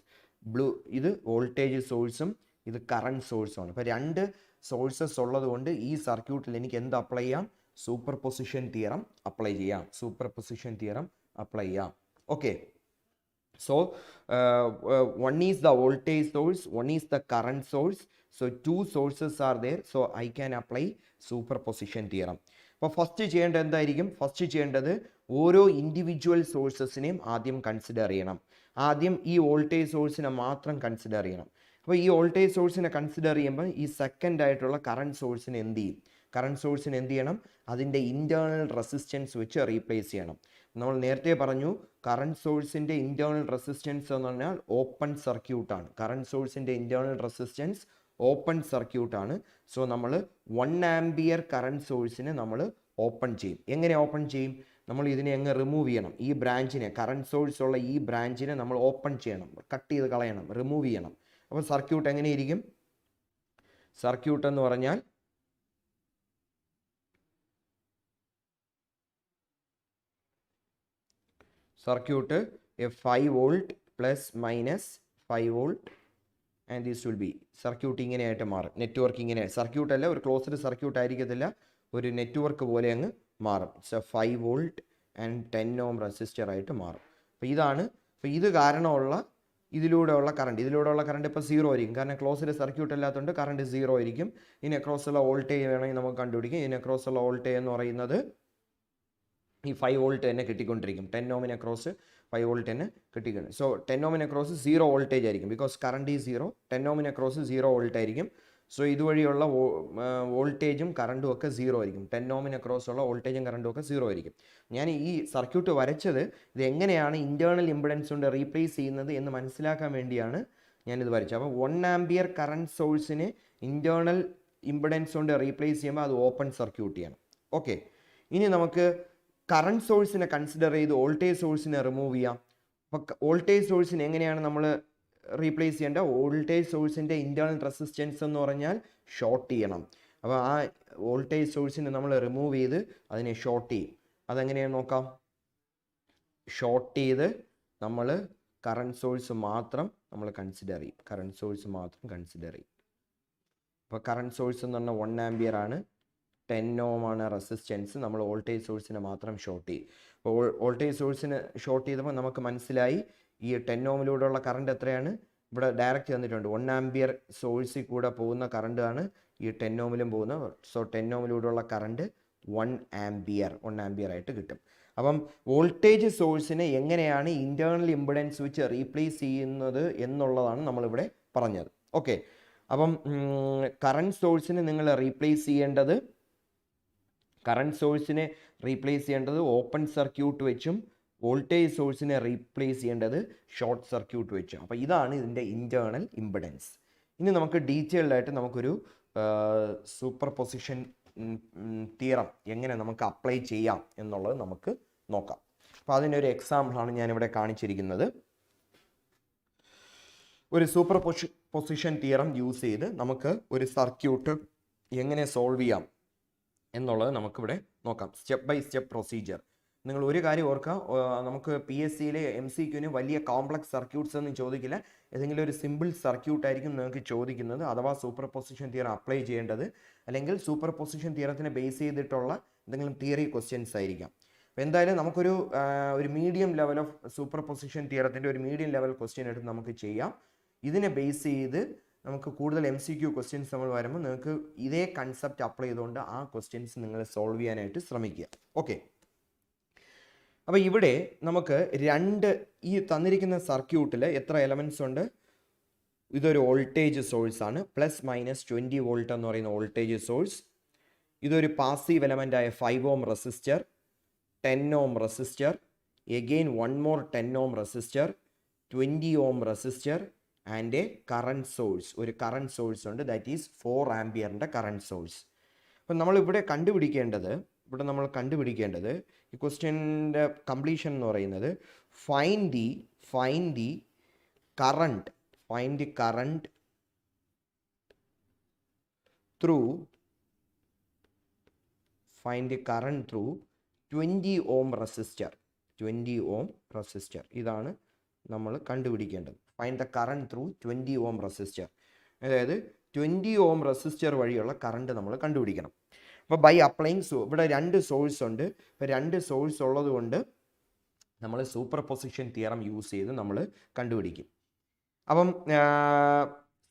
Speaker 1: ഇത് വോൾട്ടേജ് സോഴ്സും ഇത് കറണ്ട് സോഴ്സുമാണ്. അപ്പോൾ രണ്ട് സോഴ്സസ് ഉള്ളത് കൊണ്ട് ഈ സർക്യൂട്ടിൽ എനിക്ക് എന്ത് അപ്ലൈ ചെയ്യാം, സൂപ്പർ പൊസിഷൻ തിയറം അപ്ലൈ ചെയ്യാം. സൂപ്പർ പൊസിഷൻ തിയറം അപ്ലൈ ചെയ്യാം. Okay, so one is the voltage source, one is the current source, so two sources are there, so I can apply superposition theorem. അപ്പോൾ first ചെയ്യേണ്ടത് എന്തായിരിക്കും, first ചെയ്യേണ്ടത് ഓരോ individual സോഴ്സസിനെയും ആദ്യം consider ചെയ്യണം. ആദ്യം ഈ വോൾട്ടേജ് സോഴ്സിനെ മാത്രം കൺസിഡർ ചെയ്യണം. അപ്പോൾ ഈ വോൾട്ടേജ് സോഴ്സിനെ കൺസിഡർ ചെയ്യുമ്പോൾ ഈ സെക്കൻഡ് ആയിട്ടുള്ള കറണ്ട് സോഴ്സിനെ എന്ത് ചെയ്യും, കറണ്ട് സോഴ്സിന് എന്ത് ചെയ്യണം, അതിൻ്റെ ഇൻറ്റേർണൽ റെസിസ്റ്റൻസ് വെച്ച് റീപ്ലേസ് ചെയ്യണം. നമ്മൾ നേരത്തെ പറഞ്ഞു കറണ്ട് സോഴ്സിൻ്റെ ഇൻറ്റേർണൽ റെസിസ്റ്റൻസ് എന്ന് പറഞ്ഞാൽ ഓപ്പൺ സർക്യൂട്ടാണ്. കറണ്ട് സോഴ്സിൻ്റെ ഇൻറ്റേർണൽ റെസിസ്റ്റൻസ് ഓപ്പൺ സർക്യൂട്ടാണ്. സോ നമ്മൾ 1 ആംപിയർ കറണ്ട് സോഴ്സിനെ നമ്മൾ ഓപ്പൺ ചെയ്യും. എങ്ങനെ ഓപ്പൺ ചെയ്യും, നമ്മൾ ഇതിനെ അങ്ങ് റിമൂവ് ചെയ്യണം. ഈ ബ്രാഞ്ചിനെ, കറണ്ട് സോഴ്സ് ഉള്ള ഈ ബ്രാഞ്ചിനെ നമ്മൾ ഓപ്പൺ ചെയ്യണം, കട്ട് ചെയ്ത് കളയണം, റിമൂവ് ചെയ്യണം. അപ്പോൾ സർക്യൂട്ട് എങ്ങനെയിരിക്കും, സർക്യൂട്ട് എന്ന് പറഞ്ഞാൽ circuit 5 volt plus minus 5 volt and this will be circuit ഇങ്ങനെയായിട്ട് മാറും. നെറ്റ്വർക്ക് ഇങ്ങനെ, സർക്യൂട്ട് അല്ല, ഒരു ക്ലോസ്ഡ് സർക്യൂട്ട് ആയിരിക്കത്തില്ല, ഒരു നെറ്റ്വർക്ക് പോലെ അങ്ങ് മാറും. So 5 volt and 10 ohm resistor ആയിട്ട് മാറും. അപ്പോൾ ഇതാണ്, അപ്പോൾ ഇത് കാരണമുള്ള ഇതിലൂടെയുള്ള കറണ്ട് ഇപ്പോൾ 0 ആയിരിക്കും. കാരണം ക്ലോസ്ഡ് സർക്യൂട്ട് അല്ലാത്തതുകൊണ്ട് കറണ്ട് 0 ആയിരിക്കും. ഇതിന് അക്രോസുള്ള വോൾട്ടേജ് വേണമെങ്കിൽ നമുക്ക് കണ്ടുപിടിക്കാം. ഇതിന് അക്രോസുള്ള വോൾട്ടേജ് എന്ന് പറയുന്നത് ഈ 5 വോൾട്ട് തന്നെ കിട്ടിക്കൊണ്ടിരിക്കും. 10 ഓമിന് അക്രോസ് 5 വോൾട്ട് തന്നെ കിട്ടിക്കുന്നു. സോ 10 ഓമിന് അക്രോസ് 0 വോൾട്ടേജ് ആയിരിക്കും, ബിക്കോസ് കറണ്ട് ഈ 0. 10 ഓമിന് അക്രോസ് 0 വോൾട്ട് ആയിരിക്കും. സോ ഇതുവഴിയുള്ള വോൾട്ടേജും കറണ്ടും ഒക്കെ 0 ആയിരിക്കും. 10 ഓമിന് അക്രോസ് ഉള്ള വോൾട്ടേജും കറണ്ടും ഒക്കെ 0 ആയിരിക്കും. ഞാൻ ഈ സർക്യൂട്ട് വരച്ചത് ഇത് എങ്ങനെയാണ് ഇൻറ്റേർണൽ ഇമ്പിഡൻസ് കൊണ്ട് റീപ്ലേസ് ചെയ്യുന്നത് എന്ന് മനസ്സിലാക്കാൻ വേണ്ടിയാണ് ഞാനിത് വരച്ചത്. അപ്പോൾ 1 ആംപിയർ കറണ്ട് സോഴ്സിനെ ഇൻറ്റേർണൽ ഇമ്പിഡൻസ് കൊണ്ട് റീപ്ലേസ് ചെയ്യുമ്പോൾ അത് ഓപ്പൺ സർക്യൂട്ട് ചെയ്യണം. ഓക്കെ, ഇനി നമുക്ക് കറണ്ട് സോഴ്സിനെ കൺസിഡർ ചെയ്ത് വോൾട്ടേജ് സോഴ്സിനെ റിമൂവ് ചെയ്യാം. അപ്പോൾ വോൾട്ടേജ് സോഴ്സിനെ എങ്ങനെയാണ് നമ്മൾ റീപ്ലേസ് ചെയ്യേണ്ടത്, വോൾട്ടേജ് സോഴ്സിൻ്റെ ഇൻറ്റേർണൽ റെസിസ്റ്റൻസ് എന്ന് പറഞ്ഞാൽ ഷോർട്ട് ചെയ്യണം. അപ്പോൾ ആ വോൾട്ടേജ് സോഴ്സിനെ നമ്മൾ റിമൂവ് ചെയ്ത് അതിനെ ഷോർട്ട് ചെയ്യും. അതെങ്ങനെയാണ് നോക്കാം. ഷോർട്ട് ചെയ്ത് നമ്മൾ കറണ്ട് സോഴ്സ് മാത്രം നമ്മൾ കൺസിഡർ ചെയ്യും. കറണ്ട് സോഴ്സ് മാത്രം കൺസിഡർ ചെയ്യും. അപ്പോൾ കറണ്ട് സോഴ്സ് എന്ന് പറഞ്ഞാൽ 1 ആംപിയർ ആണ്, 10 ഓം ആണ് റെസിസ്റ്റൻസ്. നമ്മൾ വോൾട്ടേജ് സോഴ്സിനെ മാത്രം ഷോർട്ട് ചെയ്യും. അപ്പോൾ വോൾട്ടേജ് സോഴ്സിന് ഷോർട്ട് ചെയ്തപ്പോൾ നമുക്ക് മനസ്സിലായി ഈ 10 ഓമിലൂടെയുള്ള കറണ്ട് എത്രയാണ്, ഇവിടെ ഡയറക്റ്റ് തന്നിട്ടുണ്ട്. 1 ആംപിയർ സോഴ്സിൽ കൂടെ പോകുന്ന കറണ്ട് ആണ് ഈ 10 ഓമിലും പോകുന്നത്. സോ 10 ഓമിലൂടെയുള്ള കറണ്ട് 1 ആംപിയർ ആയിട്ട് കിട്ടും. അപ്പം വോൾട്ടേജ് സോഴ്സിനെ എങ്ങനെയാണ് ഇൻറ്റേർണൽ ഇമ്പിഡൻസ് വെച്ച് റീപ്ലേസ് ചെയ്യുന്നത് എന്നുള്ളതാണ് നമ്മളിവിടെ പറഞ്ഞത്. ഓക്കെ, അപ്പം കറണ്ട് സോഴ്സിനെ നിങ്ങൾ റീപ്ലേസ് ചെയ്യേണ്ടത്, കറണ്ട് സോഴ്സിനെ റീപ്ലേസ് ചെയ്യേണ്ടത് ഓപ്പൺ സർക്യൂട്ട് വെച്ചും വോൾട്ടേജ് സോഴ്സിനെ റീപ്ലേസ് ചെയ്യേണ്ടത് ഷോർട്ട് സർക്യൂട്ട് വെച്ചും. അപ്പോൾ ഇതാണ് ഇതിൻ്റെ ഇൻറ്റേർണൽ ഇമ്പിഡൻസ്. ഇനി നമുക്ക് ഡീറ്റെയിൽഡ് ആയിട്ട് നമുക്കൊരു സൂപ്പർ പൊസിഷൻ തിയറം എങ്ങനെ നമുക്ക് അപ്ലൈ ചെയ്യാം എന്നുള്ളത് നമുക്ക് നോക്കാം. അപ്പോൾ അതിനൊരു എക്സാമ്പിളാണ് ഞാനിവിടെ കാണിച്ചിരിക്കുന്നത്. ഒരു സൂപ്പർ പൊസിഷൻ തിയറം യൂസ് ചെയ്ത് നമുക്ക് ഒരു സർക്യൂട്ട് എങ്ങനെ സോൾവ് ചെയ്യാം എന്നുള്ളത് നമുക്കിവിടെ നോക്കാം. Step by step procedure. നിങ്ങൾ ഒരു കാര്യം ഓർക്കുക, നമുക്ക് PSCയിലെ MCQന് വലിയ കോംപ്ലക്സ് സർക്യൂട്ട്സ് ഒന്നും ചോദിക്കില്ല. ഏതെങ്കിലും ഒരു സിമ്പിൾ സർക്യൂട്ട് ആയിരിക്കും നിങ്ങൾക്ക് ചോദിക്കുന്നത്, അഥവാ സൂപ്പർ പൊസിഷൻ തിയറം അപ്ലൈ ചെയ്യേണ്ടത്, അല്ലെങ്കിൽ സൂപ്പർ പൊസിഷൻ തിയറത്തിനെ ബേസ് ചെയ്തിട്ടുള്ള എന്തെങ്കിലും തിയറി ക്വസ്റ്റ്യൻസ് ആയിരിക്കാം. അപ്പോൾ എന്തായാലും നമുക്കൊരു medium level of superposition തിയറത്തിൻ്റെ ഒരു മീഡിയം ലെവൽ ക്വസ്റ്റ്യൻ എടുത്ത് നമുക്ക് ചെയ്യാം. ഇതിനെ ബേസ് ചെയ്ത് നമുക്ക് കൂടുതൽ MCQ ക്വസ്റ്റ്യൻസ് നമ്മൾ വരുമ്പോൾ നിങ്ങൾക്ക് ഇതേ കൺസെപ്റ്റ് അപ്ലൈ ചെയ്തുകൊണ്ട് ആ ക്വസ്റ്റ്യൻസ് നിങ്ങൾ സോൾവ് ചെയ്യാനായിട്ട് ശ്രമിക്കുക. ഓക്കെ, അപ്പോൾ ഇവിടെ നമുക്ക് ഈ തന്നിരിക്കുന്ന സർക്യൂട്ടിൽ എത്ര എലമെൻറ്റ്സ് ഉണ്ട്, ഇതൊരു വോൾട്ടേജ് സോഴ്സ് ആണ്, പ്ലസ് മൈനസ് 20 വോൾട്ട് എന്ന് പറയുന്ന വോൾട്ടേജ് സോഴ്സ്. ഇതൊരു പാസീവ് എലമെൻ്റ് ആയ 5 ohm resistor, 10 ohm resistor, again 1 more 10 ohm resistor, 20 ohm resistor and A current source. ഒരു കറണ്ട് സോഴ്സ് ഉണ്ട്, ദാറ്റ് ഈസ് 4 ആംപിയറിൻ്റെ കറണ്ട് സോഴ്സ്. അപ്പം നമ്മളിവിടെ കണ്ടുപിടിക്കേണ്ടത് ഇവിടെ നമ്മൾ കണ്ടുപിടിക്കേണ്ടത് ഈ ക്വസ്റ്റ്യൻ്റെ കംപ്ലീഷൻ എന്ന് പറയുന്നത് find the current through 20 ohm resistor. ഇതാണ് നമ്മൾ കണ്ടുപിടിക്കേണ്ടത്. Find the current through 20 ohm resistor. അതായത് 20 ohm റെസിസ്റ്റർ വഴിയുള്ള കറണ്ട് നമ്മൾ കണ്ടുപിടിക്കണം. അപ്പോൾ ബൈ അപ്ലൈങ് ഇവിടെ 2 സോഴ്സ് ഉണ്ട്. ഇപ്പോൾ 2 സോഴ്സ് ഉള്ളത് കൊണ്ട് നമ്മൾ സൂപ്പർപൊസിഷൻ തിയറം യൂസ് ചെയ്ത് നമ്മൾ കണ്ടുപിടിക്കും. അപ്പം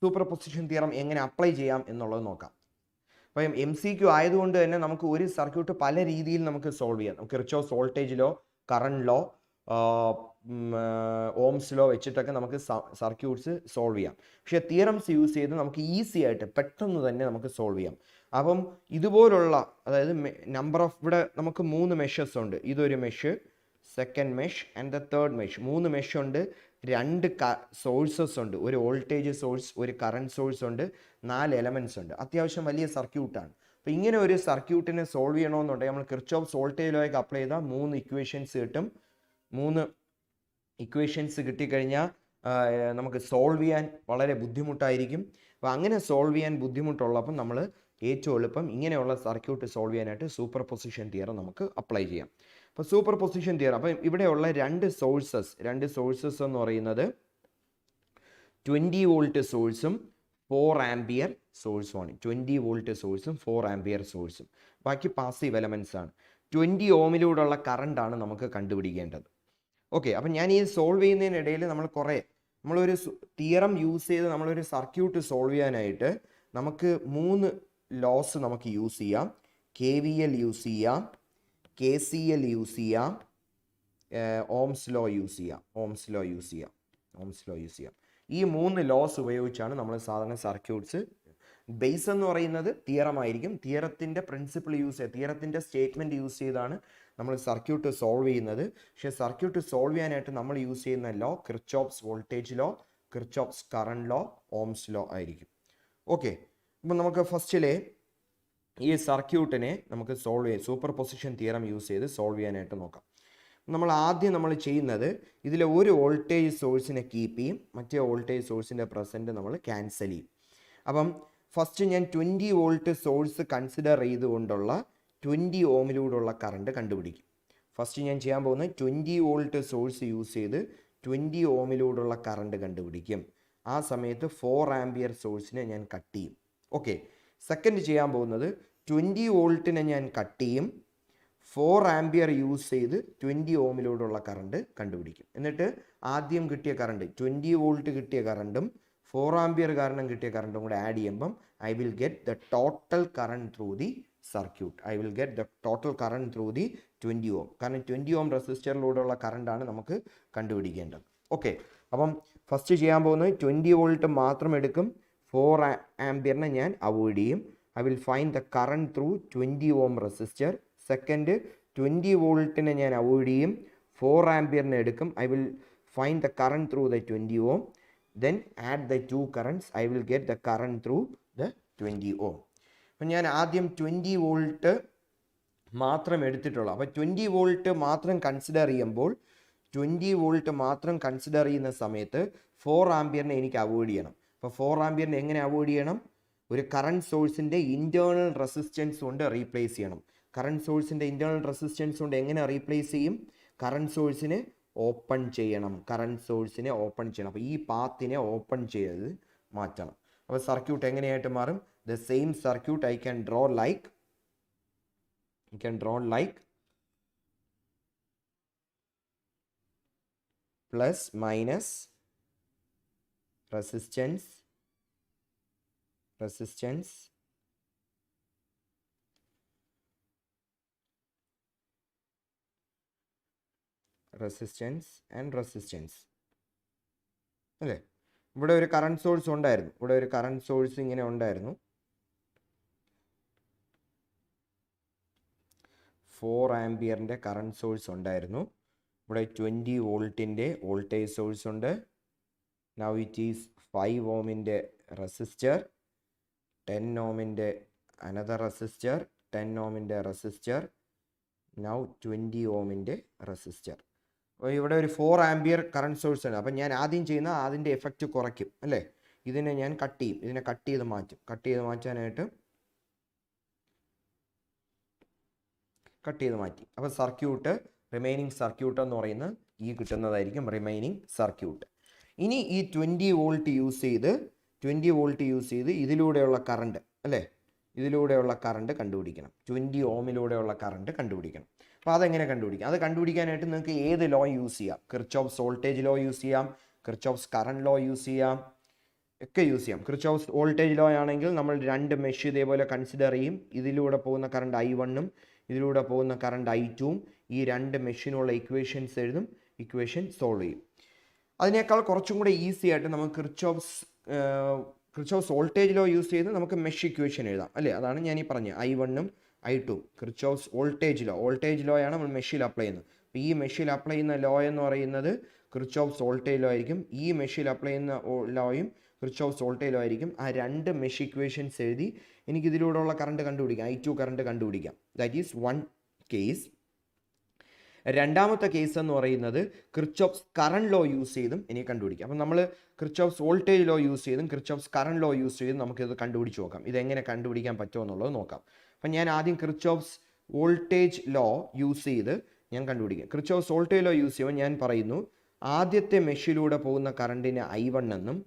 Speaker 1: സൂപ്പർപൊസിഷൻ തിയറം എങ്ങനെ അപ്ലൈ ചെയ്യാം എന്നുള്ളത് നോക്കാം. അപ്പം MCQ ആയതുകൊണ്ട് തന്നെ നമുക്ക് ഒരു സർക്യൂട്ട് പല രീതിയിൽ നമുക്ക് സോൾവ് ചെയ്യാം. നമുക്ക് Kirchhoff voltage law, current law, Ohm's law വെച്ചിട്ടൊക്കെ നമുക്ക് സർക്യൂട്ട്സ് സോൾവ് ചെയ്യാം. പക്ഷേ തിയറംസ് യൂസ് ചെയ്ത് നമുക്ക് ഈസി ആയിട്ട് പെട്ടെന്ന് തന്നെ നമുക്ക് സോൾവ് ചെയ്യാം. അപ്പം ഇതുപോലുള്ള, അതായത് നമ്പർ ഓഫ്, ഇവിടെ നമുക്ക് 3 മെഷസ് ഉണ്ട്. ഇതൊരു mesh, second mesh and the third mesh. 3 mesh ഉണ്ട്, 2 സോഴ്സസ് ഉണ്ട്, ഒരു വോൾട്ടേജ് സോഴ്സ്, ഒരു കറണ്ട് സോഴ്സ് ഉണ്ട്, 4 എലമെൻറ്റ്സ് ഉണ്ട്. അത്യാവശ്യം വലിയ സർക്യൂട്ടാണ്. അപ്പോൾ ഇങ്ങനെ ഒരു സർക്യൂട്ടിനെ സോൾവ് ചെയ്യണമെന്നുണ്ടെങ്കിൽ നമ്മൾ കിർച്ചോഫ് വോൾട്ടേജ് ലോയ്ക്ക് അപ്ലൈ ചെയ്താൽ 3 ഇക്വേഷൻസ് കിട്ടും. 3 ഇക്വേഷൻസ് കിട്ടിക്കഴിഞ്ഞാൽ നമുക്ക് സോൾവ് ചെയ്യാൻ വളരെ ബുദ്ധിമുട്ടായിരിക്കും. അപ്പോൾ അങ്ങനെ സോൾവ് ചെയ്യാൻ ബുദ്ധിമുട്ടുള്ളപ്പം നമ്മൾ ഏറ്റവും എളുപ്പം ഇങ്ങനെയുള്ള സർക്യൂട്ട് സോൾവ് ചെയ്യാനായിട്ട് സൂപ്പർപൊസിഷൻ തിയറം നമുക്ക് അപ്ലൈ ചെയ്യാം. അപ്പോൾ സൂപ്പർപൊസിഷൻ തിയറം, അപ്പം ഇവിടെയുള്ള 2 സോഴ്സസ് എന്ന് പറയുന്നത് 20 വോൾട്ട് സോഴ്സും 4 ആംപിയർ സോഴ്സുമാണ്. 20 വോൾട്ട് സോഴ്സും 4 ആംപിയർ സോഴ്സും. ബാക്കി പാസീവ് എലമെൻറ്റ്സ് ആണ്. 20 ഓമിലൂടെയുള്ള കറണ്ടാണ് നമുക്ക് കണ്ടുപിടിക്കേണ്ടത്. ഓക്കെ, അപ്പം ഞാൻ ഈ സോൾവ് ചെയ്യുന്നതിനിടയിൽ നമ്മളൊരു തിയറം യൂസ് ചെയ്ത് നമ്മളൊരു സർക്യൂട്ട് സോൾവ് ചെയ്യാനായിട്ട് നമുക്ക് 3 ലോസ് നമുക്ക് യൂസ് ചെയ്യാം. KVL യൂസ് ചെയ്യാം, KCL യൂസ് ചെയ്യാം, ഓംസ് ലോ യൂസ് ചെയ്യാം. ഈ 3 ലോസ് ഉപയോഗിച്ചാണ് നമ്മൾ സാധാരണ സർക്യൂട്ട്സ്, ബേസ് എന്ന് പറയുന്നത് തിയറം ആയിരിക്കും. തിയറത്തിൻ്റെ പ്രിൻസിപ്പിൾ തിയറത്തിൻ്റെ സ്റ്റേറ്റ്മെൻറ്റ് യൂസ് ചെയ്താണ് നമ്മൾ സർക്യൂട്ട് സോൾവ് ചെയ്യുന്നത്. പക്ഷേ സർക്യൂട്ട് സോൾവ് ചെയ്യാനായിട്ട് നമ്മൾ യൂസ് ചെയ്യുന്ന law Kirchhoff's voltage law, Kirchhoff's current law, Ohm's law ആയിരിക്കും. ഓക്കെ, അപ്പം നമുക്ക് ഫസ്റ്റിലെ ഈ സർക്യൂട്ടിനെ നമുക്ക് സൂപ്പർപൊസിഷൻ തിയറം യൂസ് ചെയ്ത് സോൾവ് ചെയ്യാനായിട്ട് നോക്കാം. നമ്മൾ ചെയ്യുന്നത്, ഇതിലെ ഒരു വോൾട്ടേജ് സോഴ്സിനെ കീപ്പ് ചെയ്യും, മറ്റേ വോൾട്ടേജ് സോഴ്സിൻ്റെ പ്രസൻറ്റ് നമ്മൾ ക്യാൻസൽ ചെയ്യും. അപ്പം ഫസ്റ്റ് ഞാൻ 20 വോൾട്ട് സോഴ്സ് കൺസിഡർ ചെയ്തുകൊണ്ടുള്ള 20 ഓമിലൂടെയുള്ള കറണ്ട് കണ്ടുപിടിക്കും. ഫസ്റ്റ് ഞാൻ ചെയ്യാൻ പോകുന്നത് 20 വോൾട്ട് സോഴ്സ് യൂസ് ചെയ്ത് 20 ഓമിലൂടെയുള്ള കറണ്ട് കണ്ടുപിടിക്കും. ആ സമയത്ത് 4 ആംപിയർ സോഴ്സിനെ ഞാൻ കട്ട് ചെയ്യും. ഓക്കെ, സെക്കൻഡ് ചെയ്യാൻ പോകുന്നത് 20 വോൾട്ടിനെ ഞാൻ കട്ട് ചെയ്യും, 4 ആംപിയർ യൂസ് ചെയ്ത് 20 ഓമിലൂടെയുള്ള കറണ്ട് കണ്ടുപിടിക്കും. എന്നിട്ട് ആദ്യം കിട്ടിയ കറണ്ട് 20 വോൾട്ട് കിട്ടിയ കറണ്ടും 4 ആംപിയർ കാരണം കിട്ടിയ കറണ്ടും കൂടെ ആഡ് ചെയ്യുമ്പം I will get the total current through the circuit. 20 ഓം. കാരണം 20 ഓം റെസിസ്റ്ററിലൂടെയുള്ള കറണ്ടാണ് നമുക്ക് കണ്ടുപിടിക്കേണ്ടത്. ഓക്കെ, അപ്പം ഫസ്റ്റ് ചെയ്യാൻ പോകുന്നത് 20 വോൾട്ട് മാത്രം എടുക്കും, 4 ആംപിയറിനെ ഞാൻ അവോയ്ഡ് ചെയ്യും. I will find the current through 20 ohm resistor. Second 20 വോൾട്ടിനെ ഞാൻ അവോയ്ഡ് ചെയ്യും, 4 ആംപിയറിനെ എടുക്കും. I will find the current through the 20 ohm. Then add the 2 currents. I will get the current through the 20 ohm. അപ്പം ഞാൻ ആദ്യം 20 volt മാത്രം എടുത്തിട്ടുള്ളൂ. അപ്പോൾ 20 വോൾട്ട് മാത്രം കൺസിഡർ ചെയ്യുന്ന സമയത്ത് 4 ആംപിയറിനെ എനിക്ക് അവോയ്ഡ് ചെയ്യണം. അപ്പോൾ 4 ആംപിയറിനെ എങ്ങനെ അവോയ്ഡ് ചെയ്യണം? ഒരു കറണ്ട് സോഴ്സിൻ്റെ ഇൻറ്റേർണൽ റെസിസ്റ്റൻസ് കൊണ്ട് റീപ്ലേസ് ചെയ്യണം. കറണ്ട് സോഴ്സിൻ്റെ ഇൻറ്റേർണൽ റെസിസ്റ്റൻസ് കൊണ്ട് എങ്ങനെ റീപ്ലേസ് ചെയ്യും? കറണ്ട് സോഴ്സിനെ ഓപ്പൺ ചെയ്യണം. അപ്പോൾ ഈ പാത്തിനെ ഓപ്പൺ ചെയ്ത് മാറ്റണം. അപ്പോൾ സർക്യൂട്ട് എങ്ങനെയായിട്ട് മാറും? The same circuit I can draw like plus minus resistance and resistance അല്ലേ? ഇവിടെ ഒരു കറണ്ട് സോഴ്സ് ഇങ്ങനെ ഉണ്ടായിരുന്നു. 4 ആംപിയറിൻ്റെ കറണ്ട് സോഴ്സ് ഉണ്ടായിരുന്നു. ഇവിടെ 20 വോൾട്ടിൻ്റെ voltage source now. It is ഈസ് 5 ഓമിൻ്റെ റെസിസ്റ്റർ, 10 ഓമിൻ്റെ അനദർ റെസിസ്റ്റർ, 10 ഓമിൻ്റെ റെസിസ്റ്റർ, നൗ 20 ഓമിൻ്റെ റെസിസ്റ്റർ. അപ്പോൾ ഇവിടെ ഒരു 4 ആംപിയർ കറണ്ട് സോഴ്സ് ആണ്. അപ്പം ഞാൻ ആദ്യം ചെയ്യുന്ന അതിൻ്റെ എഫക്റ്റ് കുറയ്ക്കും അല്ലേ. ഇതിനെ ഞാൻ കട്ട് ചെയ്യും, ഇതിനെ കട്ട് ചെയ്ത് മാറ്റും. കട്ട് ചെയ്ത് മാറ്റാനായിട്ട് കട്ട് ചെയ്ത് മാറ്റി. അപ്പോൾ സർക്യൂട്ട്, റിമൈനിങ് സർക്യൂട്ട് എന്ന് പറയുന്നത് ഈ കിട്ടുന്നതായിരിക്കും റിമൈനിങ് സർക്യൂട്ട്. ഇനി ഈ 20 വോൾട്ട് യൂസ് ചെയ്ത് ഇതിലൂടെയുള്ള കറണ്ട് അല്ലേ, ഇതിലൂടെയുള്ള കറണ്ട് കണ്ടുപിടിക്കണം. 20 ഓമിലൂടെയുള്ള കറണ്ട് കണ്ടുപിടിക്കണം. അപ്പോൾ അതെങ്ങനെ കണ്ടുപിടിക്കാം? അത് കണ്ടുപിടിക്കാനായിട്ട് നിങ്ങൾക്ക് ഏത് ലോ യൂസ് ചെയ്യാം? കിർച്ചോഫ്സ് വോൾട്ടേജ് ലോ യൂസ് ചെയ്യാം, കിർച്ചോഫ്സ് കറണ്ട് ലോ യൂസ് ചെയ്യാം, ഒക്കെ യൂസ് ചെയ്യാം. കിർച്ചോഫ്സ് വോൾട്ടേജ് ലോ ആണെങ്കിൽ നമ്മൾ 2 മെഷ് ഇതേപോലെ കൺസിഡർ ചെയ്യും. ഇതിലൂടെ പോകുന്ന കറണ്ട് I1ഉം ഇതിലൂടെ പോകുന്ന കറണ്ട് I2ഉം ഈ 2 മെഷിനുള്ള ഇക്വേഷൻസ് എഴുതും, ഇക്വേഷൻ സോൾവ് ചെയ്യും. അതിനേക്കാൾ കുറച്ചും കൂടെ ഈസി ആയിട്ട് നമുക്ക് കിർച്ചോഫ്സ് വോൾട്ടേജ് ലോ യൂസ് ചെയ്ത് നമുക്ക് മെഷ് ഇക്വേഷൻ എഴുതാം അല്ലേ. അതാണ് ഞാൻ ഈ പറഞ്ഞത്, I1ഉം I2ഉം. കിർച്ചോഫ്സ് വോൾട്ടേജ് ലോ ആണ് നമ്മൾ മെഷിൽ അപ്ലൈ ചെയ്യുന്നത്. അപ്പോൾ ഈ മെഷിൽ അപ്ലൈ ചെയ്യുന്ന ലോ എന്ന് പറയുന്നത് കിർച്ചോഫ്സ് വോൾട്ടേജ് ലോ ആയിരിക്കും. ഈ മെഷിൽ അപ്ലൈ ചെയ്യുന്ന ലോയും കിർച്ചോഫ്സ് വോൾട്ടേജ് ലോ ആയിരിക്കും. ആ 2 മെഷ് ഇക്വേഷൻസ് എഴുതി എനിക്ക് ഇതിലൂടെയുള്ള കറണ്ട് കണ്ടുപിടിക്കാം, I2 കറണ്ട് കണ്ടുപിടിക്കാം. That is one case. രണ്ടാമത്തെ കേസ് എന്ന് പറയുന്നത് കിർച്ചോഫ്സ് കറണ്ട് ലോ യൂസ് ചെയ്തും എനിക്ക് കണ്ടുപിടിക്കാം. അപ്പം നമ്മൾ കിർച്ചോഫ്സ് വോൾട്ടേജ് ലോ യൂസ് ചെയ്തും കിർച്ചോഫ്സ് കറണ്ട് ലോ യൂസ് ചെയ്തും നമുക്കിത് കണ്ടുപിടിച്ച് നോക്കാം. ഇതെങ്ങനെ കണ്ടുപിടിക്കാൻ പറ്റുമോ എന്നുള്ളത് നോക്കാം. അപ്പം ഞാൻ ആദ്യം കിർച്ചോഫ്സ് വോൾട്ടേജ് ലോ യൂസ് ചെയ്ത് ഞാൻ കണ്ടുപിടിക്കാം. കിർച്ചോഫ്സ് വോൾട്ടേജ് ലോ യൂസ് ചെയ്യുമ്പോൾ ഞാൻ പറയുന്നു, ആദ്യത്തെ മെഷിലൂടെ പോകുന്ന കറണ്ടിന് I1 എന്നും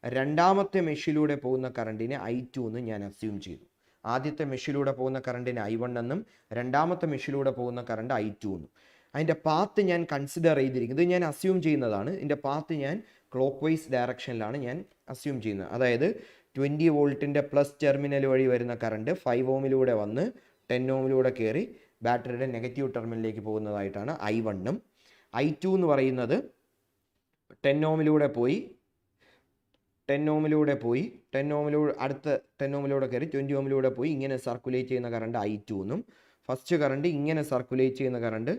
Speaker 1: രണ്ടാമത്തെ മെഷിലൂടെ പോകുന്ന കറണ്ടിന് I2 എന്നും ഞാൻ അസ്യൂം ചെയ്തു. ആദ്യത്തെ മെഷിലൂടെ പോകുന്ന കറണ്ടിന് I1 എന്നും രണ്ടാമത്തെ മെഷിലൂടെ പോകുന്ന കറണ്ട് I2 എന്നും. അതിൻ്റെ പാത്ത് ഞാൻ കൺസിഡർ ചെയ്തിരിക്കുന്നത്, ഇത് ഞാൻ അസ്യൂം ചെയ്യുന്നതാണ്. ഇതിൻ്റെ പാത്ത് ഞാൻ ക്ലോക്ക് വൈസ് ഡയറക്ഷനിലാണ് ഞാൻ അസ്യൂം ചെയ്യുന്നത്. അതായത് 20 വോൾട്ടിൻ്റെ പ്ലസ് ടെർമിനൽ വഴി വരുന്ന കറണ്ട് 5 ഓമിലൂടെ വന്ന് 10 ഓമിലൂടെ കയറി ബാറ്ററിയുടെ നെഗറ്റീവ് ടെർമിനലിലേക്ക് പോകുന്നതായിട്ടാണ് I1ഉം. I2 എന്ന് പറയുന്നത് 10 ഓമിലൂടെ പോയി അടുത്ത 10 ഓമിലൂടെ കയറി 20 ഓമിലൂടെ പോയി ഇങ്ങനെ സർക്കുലേറ്റ് ചെയ്യുന്ന കറണ്ട് I2 എന്നും, ഫസ്റ്റ് കറണ്ട് ഇങ്ങനെ സർക്കുലേറ്റ് ചെയ്യുന്ന കറണ്ട്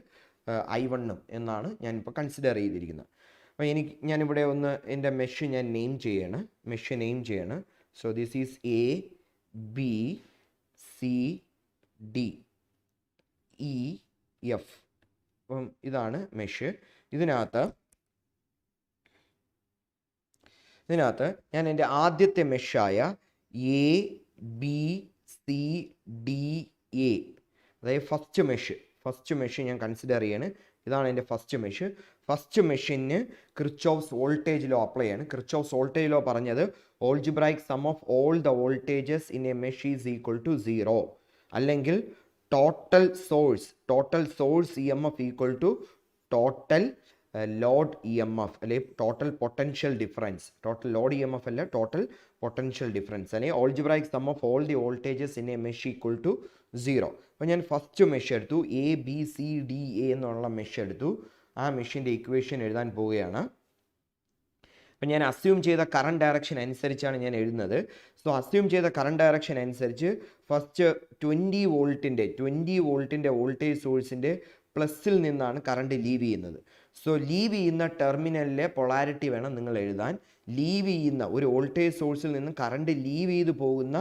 Speaker 1: I1ഉം എന്നാണ് ഞാനിപ്പോൾ കൺസിഡർ ചെയ്തിരിക്കുന്നത്. അപ്പോൾ ഞാനിവിടെ ഒന്ന് എൻ്റെ മെഷ് ഞാൻ നെയിം ചെയ്യണം. So this is A B C D E F. അപ്പം ഇതാണ് മെഷ്. ഇതിനകത്ത് ഞാൻ എൻ്റെ ആദ്യത്തെ മെഷായ ABCDA, അതായത് ഫസ്റ്റ് മെഷ് ഞാൻ കൺസിഡർ ചെയ്യാണ്. ഇതാണ് എൻ്റെ ഫസ്റ്റ് മെഷ്. ഫസ്റ്റ് മെഷിന് കിർച്ചോഫ്സ് വോൾട്ടേജ് ലോ അപ്ലൈ ചെയ്യാണ്. കിർച്ചോഫ്സ് വോൾട്ടേജ് ലോ പറഞ്ഞത് algebraic sum of all the voltages in a mesh is equal to 0, അല്ലെങ്കിൽ total source EMF equal to total load EMF, അല്ലെങ്കിൽ total potential difference. Total load EMF അല്ല, total potential difference, അല്ലെങ്കിൽ algebraic sum of all the voltages in a mesh equal to 0. അപ്പോൾ ഞാൻ first mesh എടുത്തു, ABCDA എന്നുള്ള mesh എടുത്തു. ആ മെഷിൻ്റെ equation എഴുതാൻ പോവുകയാണ്. അപ്പം ഞാൻ അസ്യൂം ചെയ്ത കറണ്ട് ഡയറക്ഷൻ അനുസരിച്ചാണ് ഞാൻ എഴുതുന്നത്. സോ അസ്യൂം ചെയ്ത കറണ്ട് ഡയറക്ഷൻ അനുസരിച്ച് ഫസ്റ്റ് 20 വോൾട്ടിൻ്റെ വോൾട്ടേജ് സോഴ്സിൻ്റെ പ്ലസ്സിൽ നിന്നാണ് കറണ്ട് ലീവ് ചെയ്യുന്നത്. സോ ലീവ് ചെയ്യുന്ന ടെർമിനലിലെ പൊളാരിറ്റി വേണം നിങ്ങൾ എഴുതാൻ. ലീവ് ചെയ്യുന്ന ഒരു വോൾട്ടേജ് സോഴ്സിൽ നിന്ന് കറണ്ട് ലീവ് ചെയ്ത് പോകുന്ന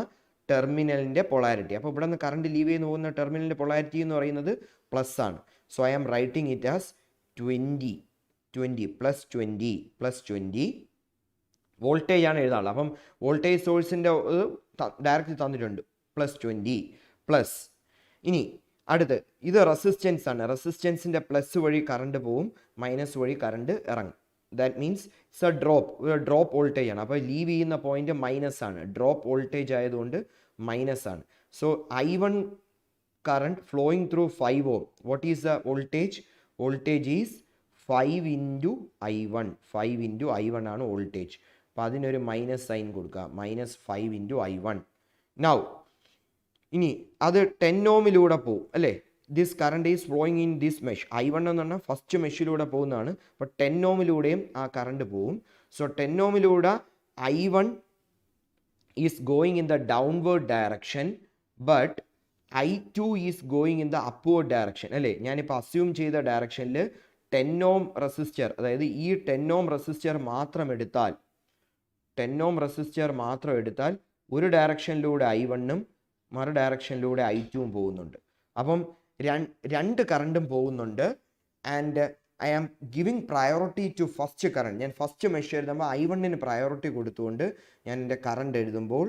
Speaker 1: ടെർമിനലിൻ്റെ പൊളാരിറ്റി. അപ്പോൾ ഇവിടെ നിന്ന് കറണ്ട് ലീവ് ചെയ്ത് പോകുന്ന ടെർമിനലിൻ്റെ പൊളാരിറ്റി എന്ന് പറയുന്നത് പ്ലസ് ആണ്. So I am writing it as 20 plus 20 voltage ആണ് എഴുതാനുള്ളത്. അപ്പം വോൾട്ടേജ് സോഴ്സിൻ്റെ ഡയറക്റ്റ് തന്നിട്ടുണ്ട്, പ്ലസ് 20 പ്ലസ്. ഇനി അടുത്ത് ഇത് റെസിസ്റ്റൻസ് ആണ്. റെസിസ്റ്റൻസിൻ്റെ പ്ലസ് വഴി കറണ്ട് പോവും, മൈനസ് വഴി കറണ്ട് ഇറങ്ങും. That means it's a drop voltage ആണ്. അപ്പോൾ ലീവ് ചെയ്യുന്ന പോയിന്റ് മൈനസ് ആണ്, ഡ്രോപ്പ് വോൾട്ടേജ് ആയതുകൊണ്ട് മൈനസ് ആണ്. So I1 current flowing through 5 ohm. What is the voltage? Voltage is 5 into I1. 5 into I1 ആണ് വോൾട്ടേജ്. അപ്പോൾ അതിനൊരു മൈനസ് സൈൻ കൊടുക്കുക, -5 into I1. നൗ ഇനി അത് 10 ഓമിലൂടെ പോവും അല്ലേ. This current is flowing in this mesh. I1 എന്ന് പറഞ്ഞാൽ ഫസ്റ്റ് മെഷിലൂടെ പോകുന്നതാണ്. അപ്പോൾ 10 ഓമിലൂടെയും ആ കറണ്ട് പോവും. So 10 ഓമിലൂടെ I1 is going in the downward direction, but I2 is going in the upward direction അല്ലേ. ഞാനിപ്പോൾ അസ്യൂം ചെയ്ത ഡയറക്ഷനിൽ 10 ഓം റെസിസ്റ്റർ, അതായത് ഈ 10 ഓം റെസിസ്റ്റർ മാത്രം എടുത്താൽ ഒരു ഡയറക്ഷനിലൂടെ I1ഉം മറു ഡയറക്ഷനിലൂടെ I2ഉം പോകുന്നുണ്ട്. അപ്പം രണ്ട് കറണ്ടും പോകുന്നുണ്ട്. And I am giving priority to first current. ഞാൻ ഫസ്റ്റ് മെഷ് എഴുതുമ്പോൾ I1 പ്രയോറിറ്റി കൊടുത്തുകൊണ്ട് ഞാൻ എൻ്റെ കറണ്ട് എഴുതുമ്പോൾ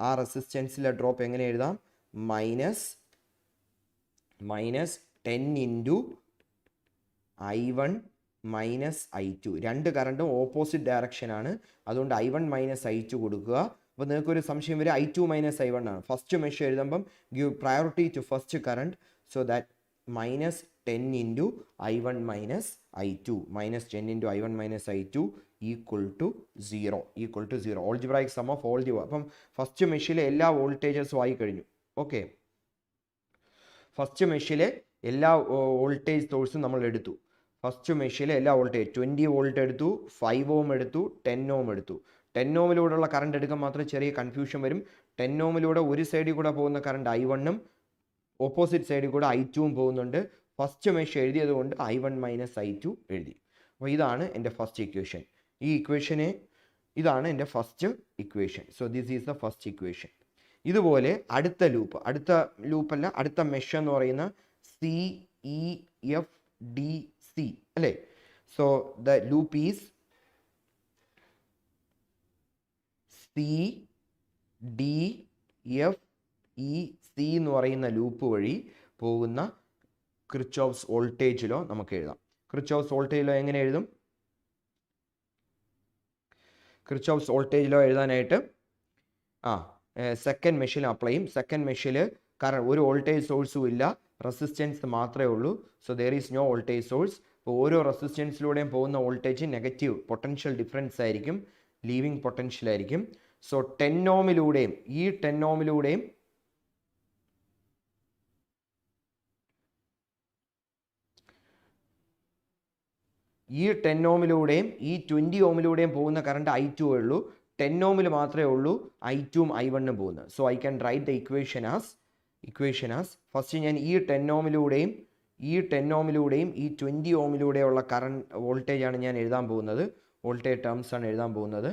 Speaker 1: ആ റെസിസ്റ്റൻസിലെ ഡ്രോപ്പ് എങ്ങനെ എഴുതാം? Minus 10 into I1 minus I2. രണ്ട് കറണ്ടും ഓപ്പോസിറ്റ് ഡയറക്ഷനാണ്, അതുകൊണ്ട് I1 മൈനസ് I2 കൊടുക്കുക. അപ്പോൾ നിങ്ങൾക്കൊരു സംശയം വരും, I2 മൈനസ് I1 ആണ്. ഫസ്റ്റ് മെഷ് എഴുതുമ്പം give priority to first current. So that minus 10 into I1 minus I2, minus 10 into I1 minus I2 equal to 0. Algebraic sum of all the. അപ്പം ഫസ്റ്റ് മെഷിലെ എല്ലാ വോൾട്ടേജസും ആയി കഴിഞ്ഞു. ഓക്കെ, ഫസ്റ്റ് മെഷിലെ എല്ലാ വോൾട്ടേജ് സോഴ്സും നമ്മൾ എടുത്തു. ഫസ്റ്റ് മെഷിലെ എല്ലാ വോൾട്ടേജ് 20 വോൾട്ട് എടുത്തു, 5 ഓം എടുത്തു, 10 ഓം എടുത്തു. 10 ഓമിലൂടെയുള്ള കറണ്ട് എടുക്കാൻ മാത്രം ചെറിയ കൺഫ്യൂഷൻ വരും. 10 ഓമിലൂടെ ഒരു സൈഡിൽ കൂടെ പോകുന്ന കറണ്ട് I1 ഓപ്പോസിറ്റ് സൈഡിൽ കൂടെ I2 പോകുന്നുണ്ട്. ഫസ്റ്റ് മെഷ് എഴുതിയത് കൊണ്ട് I1 മൈനസ് I2 എഴുതി. അപ്പോൾ ഇതാണ് എൻ്റെ ഫസ്റ്റ് ഇക്വേഷൻ. ഈ ഇക്വേഷനെ ഇതാണ് എൻ്റെ first equation. So this is the first equation. ഇതുപോലെ അടുത്ത ലൂപ്പല്ല, അടുത്ത മെഷ് എന്ന് പറയുന്ന CEFDC അല്ലേ? So the loop is CDFEC എന്ന് പറയുന്ന ലൂപ്പ് വഴി പോകുന്ന കിർച്ചോഫ്സ് വോൾട്ടേജ് ലോ നമുക്ക് എഴുതാം. കിർച്ചോഫ്സ് വോൾട്ടേജ് ലോ എങ്ങനെ എഴുതും? കിർച്ചോഫ്സ് വോൾട്ടേജ് ലോ എഴുതാനായിട്ട് സെക്കൻഡ് മെഷിൽ അപ്ലൈ ചെയ്യും. സെക്കൻഡ് മെഷിൽ കാരണം ഒരു വോൾട്ടേജ് സോഴ്സും ഇല്ല, റെസിസ്റ്റൻസ് മാത്രമേ ഉള്ളൂ. So there is no voltage source. അപ്പോൾ ഓരോ റെസിസ്റ്റൻസിലൂടെയും പോകുന്ന വോൾട്ടേജ് നെഗറ്റീവ് പൊട്ടൻഷ്യൽ ഡിഫറൻസ് ആയിരിക്കും, ലീവിങ് പൊട്ടൻഷ്യൽ ആയിരിക്കും. സോ 10 ഓമിലൂടെയും ഈ 10 ഓമിലൂടെയും ഈ 10 ഓമിലൂടെയും ഈ 20 ഓമിലൂടെയും പോകുന്ന കറണ്ട് I2 ഉള്ളൂ. 10 ഓമിൽ മാത്രമേ ഉള്ളൂ I2ഉം I1ഉം പോകുന്നത്. So I can write the equation as first ഞാൻ ഈ 10 ഓമിലൂടെയും ഈ 20 ഓമിലൂടെയുള്ള കറണ്ട് വോൾട്ടേജ് ആണ് ഞാൻ എഴുതാൻ പോകുന്നത്. വോൾട്ടേജ് ടേംസ് ആണ് എഴുതാൻ പോകുന്നത്.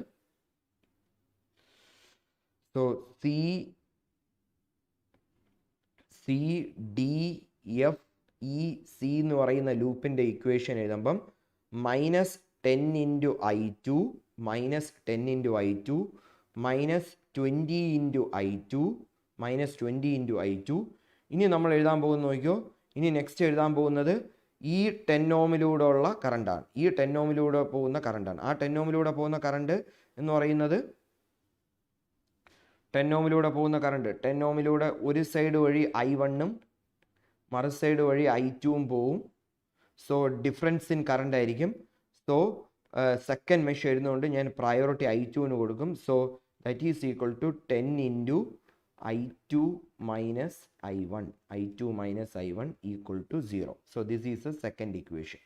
Speaker 1: സോ CDFEC എന്ന് പറയുന്ന ലൂപ്പിൻ്റെ ഇക്വേഷൻ എഴുതുമ്പം minus 10 into I2 minus 10 into I2 minus 20 into I2 minus 20 into I2. ഇനി നമ്മൾ എഴുതാൻ പോകുന്ന നോക്കിയോ, ഇനി നെക്സ്റ്റ് എഴുതാൻ പോകുന്നത് ഈ 10 ഓമിലൂടെ ഉള്ള കറണ്ടാണ്. ഈ 10 ഓമിലൂടെ പോകുന്ന കറണ്ടാണ്. ആ 10 ഓമിലൂടെ പോകുന്ന കറണ്ട് എന്ന് പറയുന്നത് 10 ഓമിലൂടെ പോകുന്ന കറണ്ട് 10 ഓമിലൂടെ ഒരു സൈഡ് വഴി I1ഉം മറു സൈഡ് വഴി I2ഉം പോവും. സോ ഡിഫറൻസ് ഇൻ കറണ്ട് ആയിരിക്കും. സോ സെക്കൻഡ് മെഷ് എഴുതുന്നതുകൊണ്ട് ഞാൻ പ്രയോറിറ്റി I2ന് കൊടുക്കും. So that is equal to 10 into I2 minus I1 equal to 0. So this is a second equation.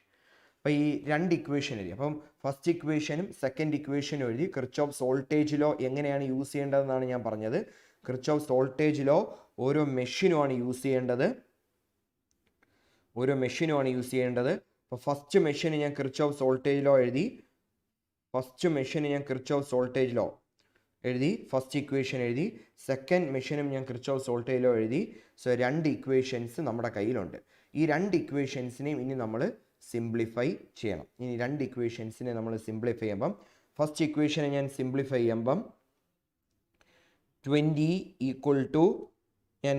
Speaker 1: അപ്പോൾ ഈ രണ്ട് ഇക്വേഷൻ എഴുതി. അപ്പം ഫസ്റ്റ് ഇക്വേഷനും സെക്കൻഡ് ഇക്വേഷനും എഴുതി. കിർച്ചോഫ്സ് വോൾട്ടേജ് ലോ എങ്ങനെയാണ് യൂസ് ചെയ്യേണ്ടതെന്നാണ് ഞാൻ പറഞ്ഞത്. കിർച്ചോഫ്സ് വോൾട്ടേജ് ലോ ഓരോ മെഷീനുമാണ് യൂസ് ചെയ്യേണ്ടത്. അപ്പോൾ ഫസ്റ്റ് മെഷീന് ഞാൻ കിർച്ചോഫ്സ് വോൾട്ടേജ് ലോ എഴുതി. ഫസ്റ്റ് ഇക്വേഷൻ എഴുതി. സെക്കൻഡ് മെഷീനും ഞാൻ കിർച്ചോഫ്സ് വോൾട്ടേജ് ലോ എഴുതി. സോ രണ്ട് ഇക്വേഷൻസ് നമ്മുടെ കയ്യിലുണ്ട്. ഈ രണ്ട് ഇക്വേഷൻസിനെയും ഇനി നമ്മൾ സിംപ്ലിഫൈ ചെയ്യണം. ഇനി രണ്ട് ഇക്വേഷൻസിനെ നമ്മൾ സിംപ്ലിഫൈ ചെയ്യുമ്പം ഫസ്റ്റ് ഇക്വേഷനെ ഞാൻ സിംപ്ലിഫൈ ചെയ്യുമ്പം 20 ഈക്വൽ ടു ഞാൻ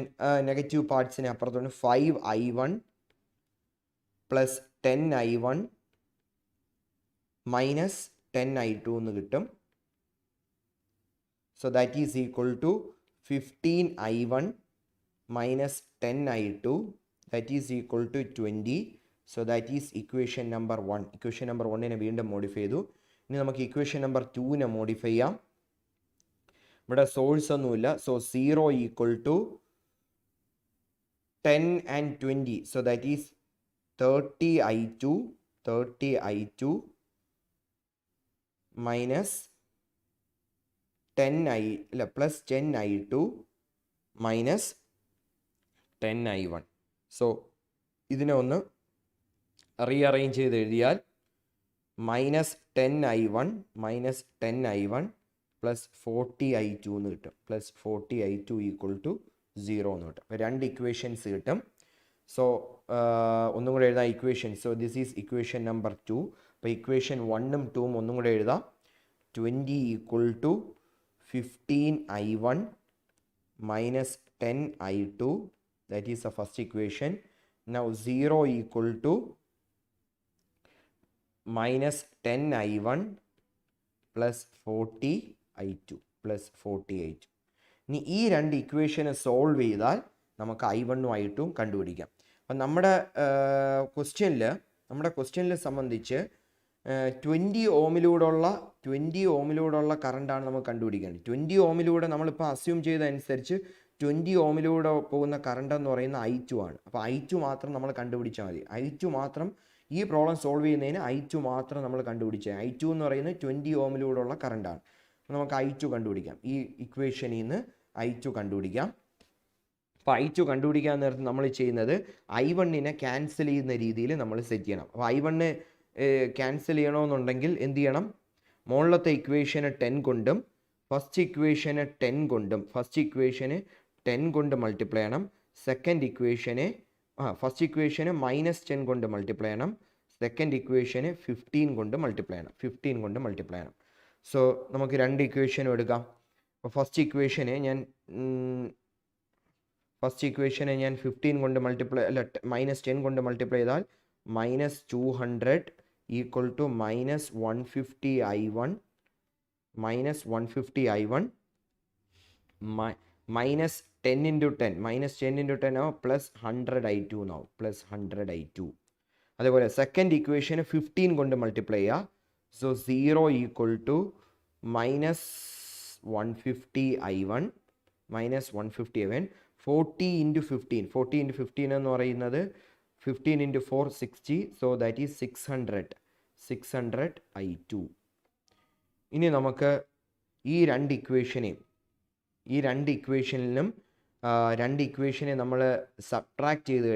Speaker 1: നെഗറ്റീവ് പാർട്സിനെ അപ്പുറത്തോണ്ട് 5I1 plus 10I1 minus 10I2 എന്ന് കിട്ടും. So that is equal to 15I1 minus 10I2 that is equal to 20. So that is equation number 1. Equation number 1നെ വീണ്ടും modify ചെയ്തു. ഇനി നമുക്ക് ഇക്വേഷൻ നമ്പർ 2നെ മോഡിഫൈ ചെയ്യാം. ഇവിടെ സോഴ്സ് ഒന്നുമില്ല. So 0 equal to 10 and 20. So that is 30I2 minus 10I plus 10I2 minus 10I1. So ഇതിനെ ഒന്ന് റീഅറേഞ്ച് ചെയ്ത് എഴുതിയാൽ മൈനസ് 10I1 പ്ലസ് 40I2 എന്ന് കിട്ടും. പ്ലസ് 40I2 ഈക്വൽ ടു 0 എന്ന് കിട്ടും. അപ്പോൾ രണ്ട് ഇക്വേഷൻസ് കിട്ടും. സോ ഒന്നും കൂടെ എഴുതാം equation. So this is equation number 2. അപ്പോൾ ഇക്വേഷൻ 1ഉം 2ഉം ഒന്നും കൂടെ എഴുതാം. 20 equal to 15I1 minus 10I2. That is the first equation. Now 0 equal to minus 10I1 plus 40I2 plus 40I2. ഇനി ഈ രണ്ട് ഇക്വേഷനെ സോൾവ് ചെയ്താൽ നമുക്ക് I1ഉം I2ഉം കണ്ടുപിടിക്കാം. അപ്പം നമ്മുടെ ക്വസ്റ്റ്യനിൽ സംബന്ധിച്ച് 20 ഓമിലൂടെയുള്ള കറണ്ടാണ് നമുക്ക് കണ്ടുപിടിക്കേണ്ടത്. 20 ഓമിലൂടെ നമ്മളിപ്പോൾ അസ്യൂം ചെയ്തതനുസരിച്ച് 20 ഓമിലൂടെ പോകുന്ന കറണ്ട് എന്ന് പറയുന്നത് I2 ആണ്. അപ്പോൾ I2 മാത്രം നമ്മൾ കണ്ടുപിടിച്ചാൽ മതി. I2 മാത്രം ഈ പ്രോബ്ലം സോൾവ് ചെയ്യുന്നതിന് I2 മാത്രം നമ്മൾ കണ്ടുപിടിച്ചാൽ. I2 എന്ന് പറയുന്നത് 20 ഓമിലൂടെയുള്ള കറണ്ടാണ്. നമുക്ക് I2 കണ്ടുപിടിക്കാം. ഈ ഇക്വേഷനിൽ നിന്ന് I2 കണ്ടുപിടിക്കാം. അപ്പോൾ I2 കണ്ടുപിടിക്കാൻ നേരത്ത് നമ്മൾ ചെയ്യുന്നത് I1നെ ക്യാൻസൽ ചെയ്യുന്ന രീതിയിൽ നമ്മൾ സെറ്റ് ചെയ്യണം. അപ്പോൾ I1 ക്യാൻസൽ ചെയ്യണമെന്നുണ്ടെങ്കിൽ എന്ത് ചെയ്യണം? മുകളിലത്തെ ഇക്വേഷന് 10 കൊണ്ടും ഫസ്റ്റ് ഇക്വേഷന് 10 കൊണ്ടും കൊണ്ട് മൾട്ടിപ്ലൈ ചെയ്യണം. സെക്കൻഡ് ഇക്വേഷനെ ഫസ്റ്റ് ഇക്വേഷന് -10 കൊണ്ട് മൾട്ടിപ്ലൈ ചെയ്യണം. സെക്കൻഡ് ഇക്വേഷന് 15 കൊണ്ട് മൾട്ടിപ്ലൈ ചെയ്യണം. സോ നമുക്ക് രണ്ട് ഇക്വേഷനും എടുക്കാം. അപ്പോൾ ഫസ്റ്റ് ഇക്വേഷനെ ഞാൻ 15 കൊണ്ട് -10 കൊണ്ട് മൾട്ടിപ്ലൈ ചെയ്താൽ -200 equal to -150I1 minus 150I1 minus 10 into 10 now plus 100I2 now plus 100I2. അതേപോലെ സെക്കൻഡ് ഇക്വേഷന് 15 കൊണ്ട് മൾട്ടിപ്ലൈ ചെയ്യുക. So 0 equal to -150I1 40 into 15 എന്ന് പറയുന്നത് 15 into 4 60. So that is 600I2. ഇനി നമുക്ക് ഈ രണ്ട് ഇക്വേഷനെ നമ്മൾ സബ്ട്രാക്ട് ചെയ്ത്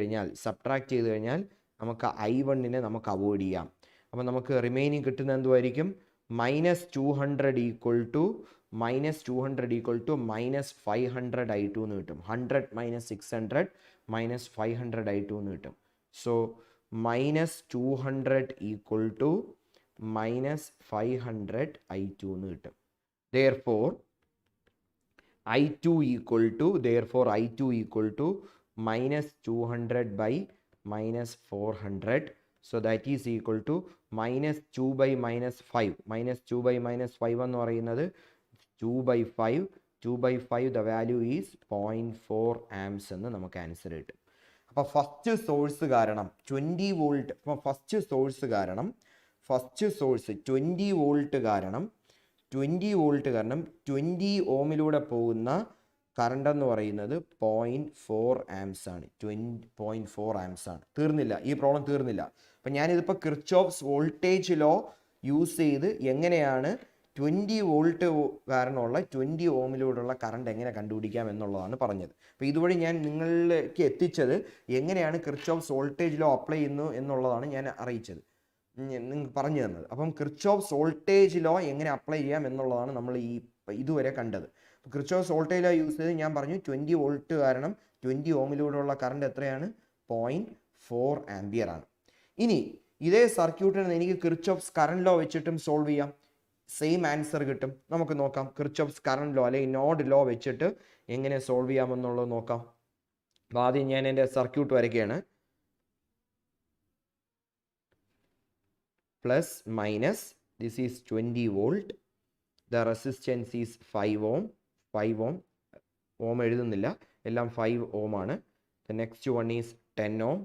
Speaker 1: കഴിഞ്ഞാൽ നമുക്ക് I1നെ നമുക്ക് അവോയ്ഡ് ചെയ്യാം. അപ്പോൾ നമുക്ക് റിമൈനിങ് കിട്ടുന്ന എന്തുമായിരിക്കും? -200 ഈക്വൽ ടു -500I2 എന്ന് കിട്ടും. 100 - 600 -500I2 എന്ന് കിട്ടും. സോ -200 ഈക്വൽ ടു -500I2 എന്ന് കിട്ടും. Therefore I2 equal to -200 by -400. So that is equal to -2 by -5. -2 by -5 എന്ന് പറയുന്നത് 2/5. 2/5 the value is 0.4 amps എന്ന് നമുക്ക് ആൻസർ കിട്ടും. അപ്പോൾ ഫസ്റ്റ് സോഴ്സ് കാരണം 20 വോൾട്ട്. അപ്പോൾ ഫസ്റ്റ് സോഴ്സ് 20 വോൾട്ട് കാരണം 20 ഓമിലൂടെ പോകുന്ന കറണ്ട് എന്ന് പറയുന്നത് 0.4 ആംപ്സ് ആണ്. 0.4 ആംപ്സ് ആണ്. തീർന്നില്ല, ഈ പ്രോബ്ലം തീർന്നില്ല. അപ്പം ഞാനിതിപ്പോൾ കിർച്ചോഫ്സ് വോൾട്ടേജ് ലോ യൂസ് ചെയ്ത് എങ്ങനെയാണ് 20 വോൾട്ട് കാരണമുള്ള 20 ഓമിലൂടെയുള്ള കറണ്ട് എങ്ങനെ കണ്ടുപിടിക്കാം എന്നുള്ളതാണ് പറഞ്ഞത്. അപ്പോൾ ഇതുവഴി ഞാൻ നിങ്ങളിലേക്ക് എത്തിച്ചത് എങ്ങനെയാണ് കിർച്ചോഫ്സ് വോൾട്ടേജ് ലോ അപ്ലൈ ചെയ്യുന്നു എന്നുള്ളതാണ് ഞാൻ അറിയിച്ചത്, നിങ്ങൾക്ക് പറഞ്ഞു തന്നത്. അപ്പം കിർച്ചോഫ്സ് വോൾട്ടേജ് ലോ എങ്ങനെ അപ്ലൈ ചെയ്യാം എന്നുള്ളതാണ് നമ്മൾ ഇതുവരെ കണ്ടത്. കിർച്ചോഫ്സ് വോൾട്ടേജ് ലോ യൂസ് ചെയ്ത് ഞാൻ പറഞ്ഞു 20 വോൾട്ട് കാരണം 20 ഓമിലൂടെയുള്ള കറണ്ട് എത്രയാണ്? 0.4 ആംപിയർ ആണ്. ഇനി ഇതേ സർക്യൂട്ടിന് എനിക്ക് കിർച്ചോഫ്സ് കറണ്ട് ലോ വെച്ചിട്ടും സോൾവ് ചെയ്യാം. സെയിം ആൻസർ കിട്ടും. നമുക്ക് നോക്കാം കിർച്ചോഫ്സ് കറണ്ട് ലോ അല്ലെങ്കിൽ നോഡ് ലോ വെച്ചിട്ട് എങ്ങനെ സോൾവ് ചെയ്യാമെന്നുള്ളത് നോക്കാം. അപ്പോൾ ആദ്യം ഞാൻ എൻ്റെ സർക്യൂട്ട് വരയ്ക്കുകയാണ്. Plus minus, this is 20 volt, the resistance is 5 ohm എഴുതുന്നില്ല, എല്ലാം 5 ohm ആണ്. The next one is 10 ohm.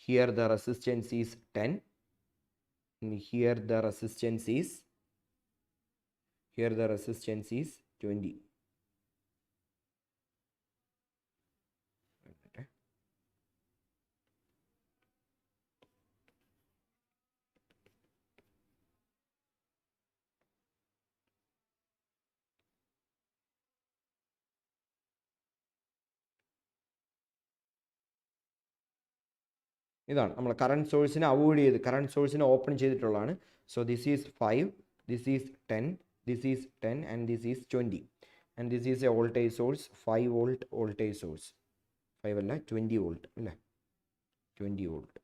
Speaker 1: Here the resistance is 10, and here the resistance is 20. ഇതാണ് നമ്മൾ കറണ്ട് സോഴ്സിനെ അവോയ്ഡ് ചെയ്ത് കറണ്ട് സോഴ്സിനെ ഓപ്പൺ ചെയ്തിട്ടുള്ളതാണ്. So this is 5, this is 10, this is 10 and this is 20. And this is A voltage source, 5 volt voltage source, 5 അല്ല 20 volt അല്ലേ, 20 volt.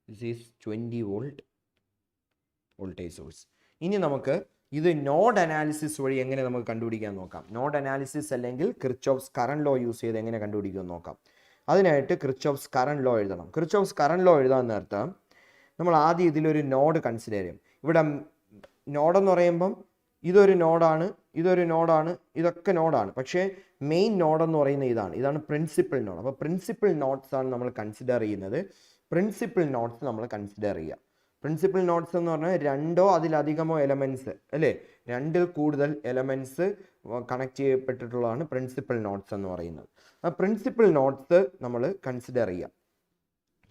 Speaker 1: This is 20 volt voltage source. ഇനി നമുക്ക് ഇത് നോഡ് അനാലിസിസ് വഴി എങ്ങനെ നമുക്ക് കണ്ടുപിടിക്കാൻ നോക്കാം. നോഡ് അനാലിസിസ് അല്ലെങ്കിൽ കിർച്ചോഫ്സ് കറണ്ട് ലോ യൂസ് ചെയ്ത് എങ്ങനെ കണ്ടുപിടിക്കുമെന്ന് നോക്കാം. അതിനായിട്ട് കിർച്ചോഫ്സ് കറണ്ട് ലോ എഴുതണം. കിർച്ചോഫ്സ് കറണ്ട് ലോ എഴുതാൻ നേരത്ത് നമ്മൾ ആദ്യം ഇതിലൊരു നോഡ് കൺസിഡർ ചെയ്യും. ഇവിടെ നോഡെന്ന് പറയുമ്പം ഇതൊരു നോഡാണ്, ഇതൊരു നോഡാണ്, ഇതൊക്കെ നോഡാണ്. പക്ഷേ മെയിൻ നോഡെന്ന് പറയുന്നത് ഇതാണ് പ്രിൻസിപ്പൽ നോഡ്. അപ്പോൾ പ്രിൻസിപ്പൽ നോഡ്സ് ആണ് നമ്മൾ കൺസിഡർ ചെയ്യുന്നത്. പ്രിൻസിപ്പൽ നോഡ്സ് നമ്മൾ കൺസിഡർ ചെയ്യുക. പ്രിൻസിപ്പൽ നോഡ്സ് എന്ന് പറഞ്ഞാൽ രണ്ടോ അതിലധികമോ എലമെൻറ്റ്സ് അല്ലേ, രണ്ടിൽ കൂടുതൽ എലമെൻറ്റ്സ് കണക്ട് ചെയ്യപ്പെട്ടിട്ടുള്ളതാണ് പ്രിൻസിപ്പൽ നോഡ്സ് എന്ന് പറയുന്നത്. ആ പ്രിൻസിപ്പൽ നോഡ്സ് നമ്മൾ കൺസിഡർ ചെയ്യാം.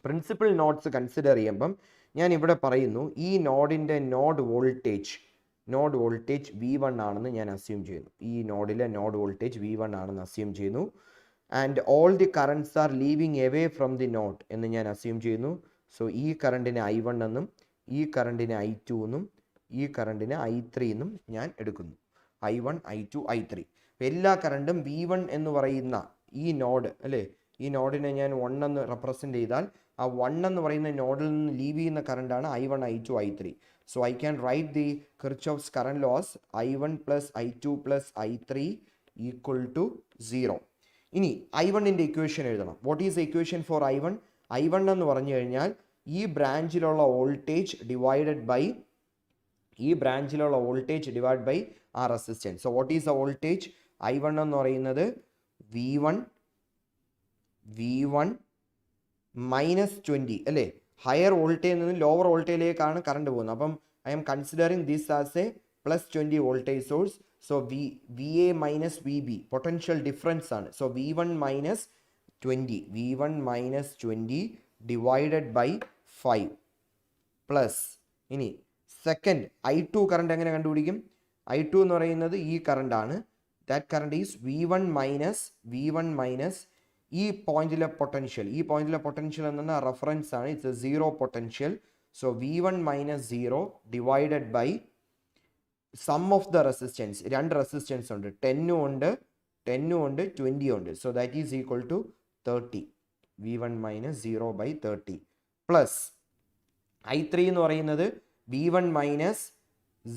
Speaker 1: പ്രിൻസിപ്പൽ നോഡ്സ് കൺസിഡർ ചെയ്യുമ്പം ഞാൻ ഇവിടെ പറയുന്നു ഈ നോഡിൻ്റെ നോഡ് വോൾട്ടേജ് V1 ആണെന്ന് ഞാൻ അസ്യൂം ചെയ്യുന്നു. ഈ നോഡിലെ നോഡ് വോൾട്ടേജ് V1 ആണെന്ന് അസ്യൂം ചെയ്യുന്നു. And all the currents are leaving away from the node എന്ന് ഞാൻ അസ്യൂം ചെയ്യുന്നു. സോ ഈ കറണ്ടിനെ I1 എന്നും ഈ കറണ്ടിനെ I2 എന്നും ഈ കറണ്ടിനെ I3 എന്നും ഞാൻ എടുക്കുന്നു. I1, I2, I3. എല്ലാ കറണ്ടും V1 എന്ന് പറയുന്ന ഈ നോഡ് അല്ലേ, ഈ നോഡിനെ ഞാൻ 1 എന്ന് റെപ്രസെൻ്റ് ചെയ്താൽ ആ 1 എന്ന് പറയുന്ന നോഡിൽ നിന്ന് ലീവ് ചെയ്യുന്ന കറണ്ടാണ് I1, I2, I3. So I can write the Kirchhoff's current laws I1 plus I2 plus I3 equal to 0. ഇനി I1ൻ്റെ ഇക്വേഷൻ എഴുതണം. What is equation for I1? I1 എന്ന് പറഞ്ഞു കഴിഞ്ഞാൽ ഈ ബ്രാഞ്ചിലുള്ള വോൾട്ടേജ് ഡിവൈഡഡ് ബൈ ആ resistance. So what is the voltage? I1 എന്ന് പറയുന്നത് V1 മൈനസ് 20 അല്ലേ, ഹയർ വോൾട്ടേജിൽ നിന്ന് ലോവർ വോൾട്ടേജിലേക്കാണ് കറണ്ട് പോകുന്നത്. അപ്പം I am considering this as a plus 20 voltage source. So VA minus VB potential difference ആണ്. So V1 minus 20 divided by 5 plus ഇനി second I2 current എങ്ങനെ കണ്ടുപിടിക്കും? I2 എന്ന് പറയുന്നത് ഈ കറണ്ടാണ്. That current is V1 minus ഈ പോയിന്റിലെ പൊട്ടൻഷ്യൽ എന്ന് പറഞ്ഞാൽ റെഫറൻസ് ആണ്. It's a zero potential. So V1 minus 0 divided by sum of the resistance. രണ്ട് റെസിസ്റ്റൻസ് ഉണ്ട്, 10 ഉണ്ട് 20 ഉണ്ട്. So that is equal to 30. V1 minus 0 by 30 plus I3 എന്ന് പറയുന്നത് V1 മൈനസ്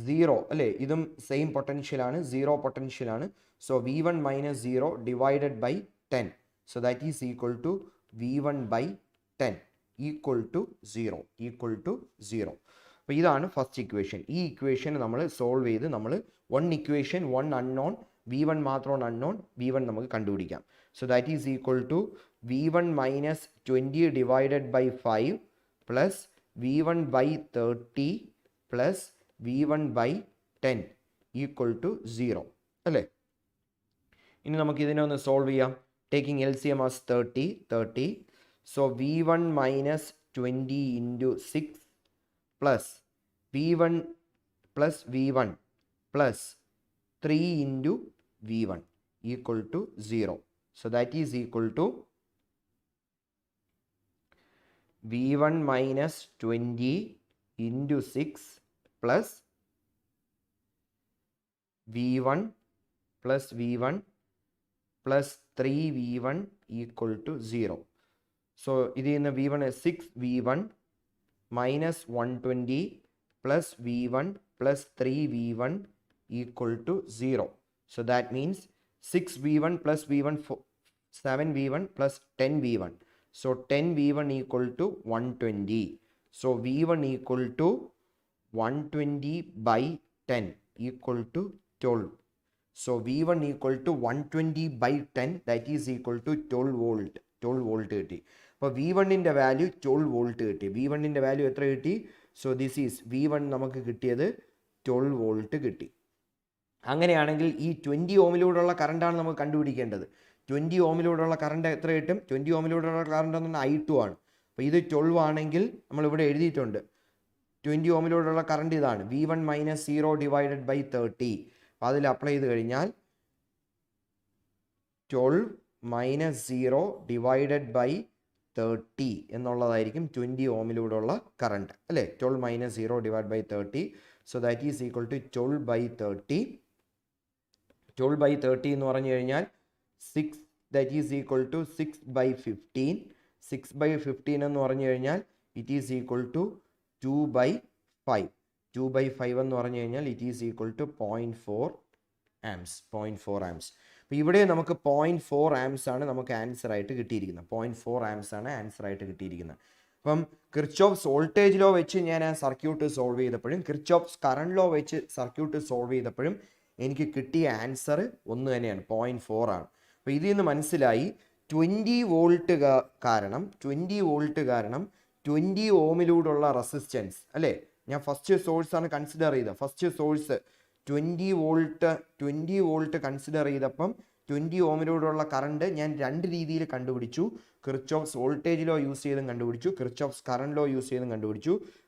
Speaker 1: 0 അല്ലേ, ഇതും സെയിം പൊട്ടൻഷ്യലാണ്, സീറോ പൊട്ടൻഷ്യലാണ്. So V1 minus 0 divided by 10. So that is equal to V1 by 10 equal to 0. അപ്പോൾ ഇതാണ് ഫസ്റ്റ് ഇക്വേഷൻ. ഈ ഇക്വേഷൻ നമ്മൾ സോൾവ് ചെയ്ത് നമ്മൾ one equation, one unknown, V1 മാത്രമാണ് അൺനോൺ, V1 നമുക്ക് കണ്ടുപിടിക്കാം. So that is equal to V1 minus 20 divided by 5 plus V1 by 30 plus V1 by 10 equal to 0 അല്ലേ. ഇനി നമുക്ക് ഇതിനെ ഒന്ന് സോൾവ് ചെയ്യാം. Taking LCM as 30. So V1 minus 20 into 6 plus V1 plus 3 into V1 equal to 0. So that is equal to V1 minus 20 into 6 plus V1 plus 3V1 equal to 0. So ഇത് ഇന്ന് V1 6V1 minus 120 plus V1 plus 3V1 equal to 0. So that means 6V1 plus V1 7V1 plus 10V1. So 10V1 equal to 120. So V1 equal to 120 by 10 equal to 12. So V1 equal to 120 by 10, that is equal to 12 volt കിട്ടി. അപ്പോൾ V1ൻ്റെ value 12 volt കിട്ടി. V1ൻ്റെ value എത്ര കിട്ടി? So this is V1 നമുക്ക് കിട്ടിയത് 12 volt കിട്ടി. അങ്ങനെയാണെങ്കിൽ ഈ 20 ഓമിലൂടെയുള്ള കറണ്ടാണ് നമുക്ക് കണ്ടുപിടിക്കേണ്ടത്. 20 ഓമിലൂടെയുള്ള കറണ്ട് എത്ര കിട്ടും? 20 ഓമിലൂടെയുള്ള കറണ്ട് എന്ന് പറഞ്ഞാൽ I2 ആണ്. അപ്പോൾ ഇത് 12 ആണെങ്കിൽ നമ്മളിവിടെ എഴുതിയിട്ടുണ്ട് 20 ഓമിലൂടെയുള്ള കറണ്ട് ഇതാണ്, V1 മൈനസ് 0 ഡിവൈഡഡ് ബൈ 30. അപ്പോൾ അതിൽ അപ്ലൈ ചെയ്ത് കഴിഞ്ഞാൽ 12 മൈനസ് 0 ഡിവൈഡഡ് ബൈ 30 എന്നുള്ളതായിരിക്കും 20 ഓമിലൂടെയുള്ള കറണ്ട് അല്ലേ. 12 minus 0 divide by 30. So that is equal to 12 by 30. 12 by 30 എന്ന് പറഞ്ഞു കഴിഞ്ഞാൽ 6 that is equal to 6 by 15. 6 by 15 എന്ന് പറഞ്ഞു കഴിഞ്ഞാൽ it is equal to 2 by 5. 2 by 5 എന്ന് പറഞ്ഞു കഴിഞ്ഞാൽ it is equal to 0.4 amps. 0.4 amps. അപ്പോൾ ഇവിടെ നമുക്ക് 0.4 amps ആണ് നമുക്ക് ആൻസർ ആയിട്ട് കിട്ടിയിരിക്കുന്നത്. 0.4 amps ആണ് ആൻസർ ആയിട്ട് കിട്ടിയിരിക്കുന്നത്. അപ്പം കിർച്ചോഫ്സ് വോൾട്ടേജ് ലോ വെച്ച് ഞാൻ ആ സർക്യൂട്ട് സോൾവ് ചെയ്തപ്പോഴും കിർച്ചോഫ്സ് കറണ്ട് ലോ വെച്ച് സർക്യൂട്ട് സോൾവ് ചെയ്തപ്പോഴും എനിക്ക് കിട്ടിയ ആൻസർ ഒന്ന് തന്നെയാണ്, 0.4 ആണ്. അപ്പോൾ ഇതിൽ നിന്ന് മനസ്സിലായി 20 വോൾട്ട് കാരണം 20 ഓമിലൂടെയുള്ള റെസിസ്റ്റൻസ് അല്ലേ, ഞാൻ ഫസ്റ്റ് സോഴ്സാണ് കൺസിഡർ ചെയ്തത്. ഫസ്റ്റ് സോഴ്സ് 20 വോൾട്ട് കൺസിഡർ ചെയ്തപ്പം 20 ഓമിലൂടെയുള്ള കറണ്ട് ഞാൻ രണ്ട് രീതിയിൽ കണ്ടുപിടിച്ചു. കിർച്ചോഫ്സ് വോൾട്ടേജ് ലോ യൂസ് ചെയ്തും കണ്ടുപിടിച്ചു, കിർച്ചോഫ്സ് കറണ്ട് ലോ യൂസ് ചെയ്തും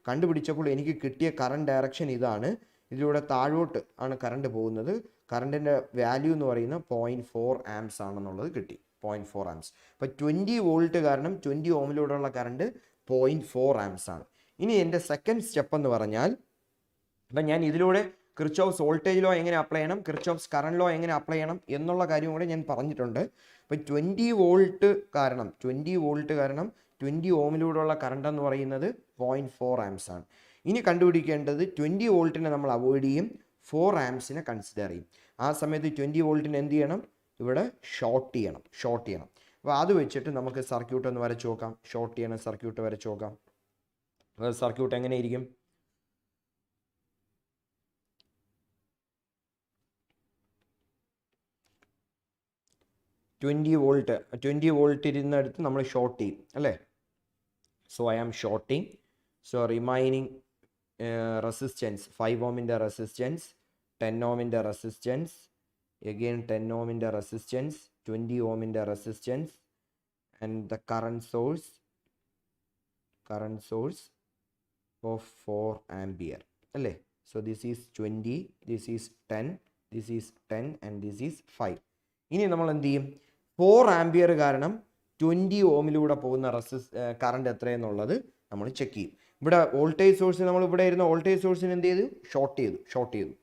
Speaker 1: കണ്ടുപിടിച്ചപ്പോൾ എനിക്ക് കിട്ടിയ കറണ്ട് ഡയറക്ഷൻ ഇതാണ്. ഇതിലൂടെ താഴോട്ട് ആണ് കറണ്ട് പോകുന്നത്. കറണ്ടിൻ്റെ വാല്യൂ എന്ന് പറയുന്നത് 0.4 ആംസ് ആണെന്നുള്ളത് കിട്ടി. 0.4 ആംസ്. അപ്പോൾ 20 വോൾട്ട് കാരണം 20 ഓമിലൂടെയുള്ള കറണ്ട് 0.4 ആംസ് ആണ്. ഇനി എൻ്റെ സെക്കൻഡ് സ്റ്റെപ്പ് എന്ന് പറഞ്ഞാൽ, അപ്പം ഞാൻ ഇതിലൂടെ കിർച്ചോഫ്സ് വോൾട്ടേജ് ലോ എങ്ങനെ അപ്ലൈ ചെയ്യണം, കിർച്ചോഫ്സ് കറണ്ട് ലോ എങ്ങനെ അപ്ലൈ ചെയ്യണം എന്നുള്ള കാര്യം കൂടെ ഞാൻ പറഞ്ഞിട്ടുണ്ട്. അപ്പോൾ 20 വോൾട്ട് കാരണം 20 ഓമിലൂടെയുള്ള കറണ്ട് എന്ന് പറയുന്നത് 0.4 ആംസ് ആണ്. ഇനി കണ്ടുപിടിക്കേണ്ടത് 20 വോൾട്ടിനെ നമ്മൾ അവോയ്ഡ് ചെയ്യും, 4 ആംസിനെ കൺസിഡർ ചെയ്യും. ആ സമയത്ത് 20 വോൾട്ടിന് എന്ത് ചെയ്യണം, ഇവിടെ ഷോർട്ട് ചെയ്യണം. അപ്പോൾ അത് വെച്ചിട്ട് നമുക്ക് സർക്യൂട്ട് ഒന്ന് വരച്ച് നോക്കാം. ഷോർട്ട് ചെയ്യണ സർക്യൂട്ട് വരച്ച് നോക്കാം. സർക്യൂട്ട് എങ്ങനെയിരിക്കും? ട്വൻറ്റി വോൾട്ട് ഇരുന്നെടുത്ത് നമ്മൾ ഷോർട്ട് ചെയ്യും അല്ലേ. So I am shorting. So remaining resistance 5 ഓമിൻ്റെ റെസിസ്റ്റൻസ്, 10 ഓമിൻ്റെ റെസിസ്റ്റൻസ്, again 10 ഓമിൻ്റെ റെസിസ്റ്റൻസ്, 20 ഓമിൻ്റെ resistance, and the current source of 4 ampere അല്ലേ. so this is 20, this is 10, this is 10 and this is 5. ഇനി നമ്മൾ എന്ത് ചെയ്യും, 4 ആംപിയർ കാരണം 20 ഓമിലൂടെ പോകുന്ന കറണ്ട് എത്രയെന്നുള്ളത് നമ്മൾ ചെക്ക് ചെയ്യും. ഇവിടെ വോൾട്ടേജ് സോഴ്സ് നമ്മൾ ഇവിടെ ഇരുന്ന വോൾട്ടേജ് സോഴ്സിന് എന്ത് ചെയ്തു, ഷോർട്ട് ചെയ്തു.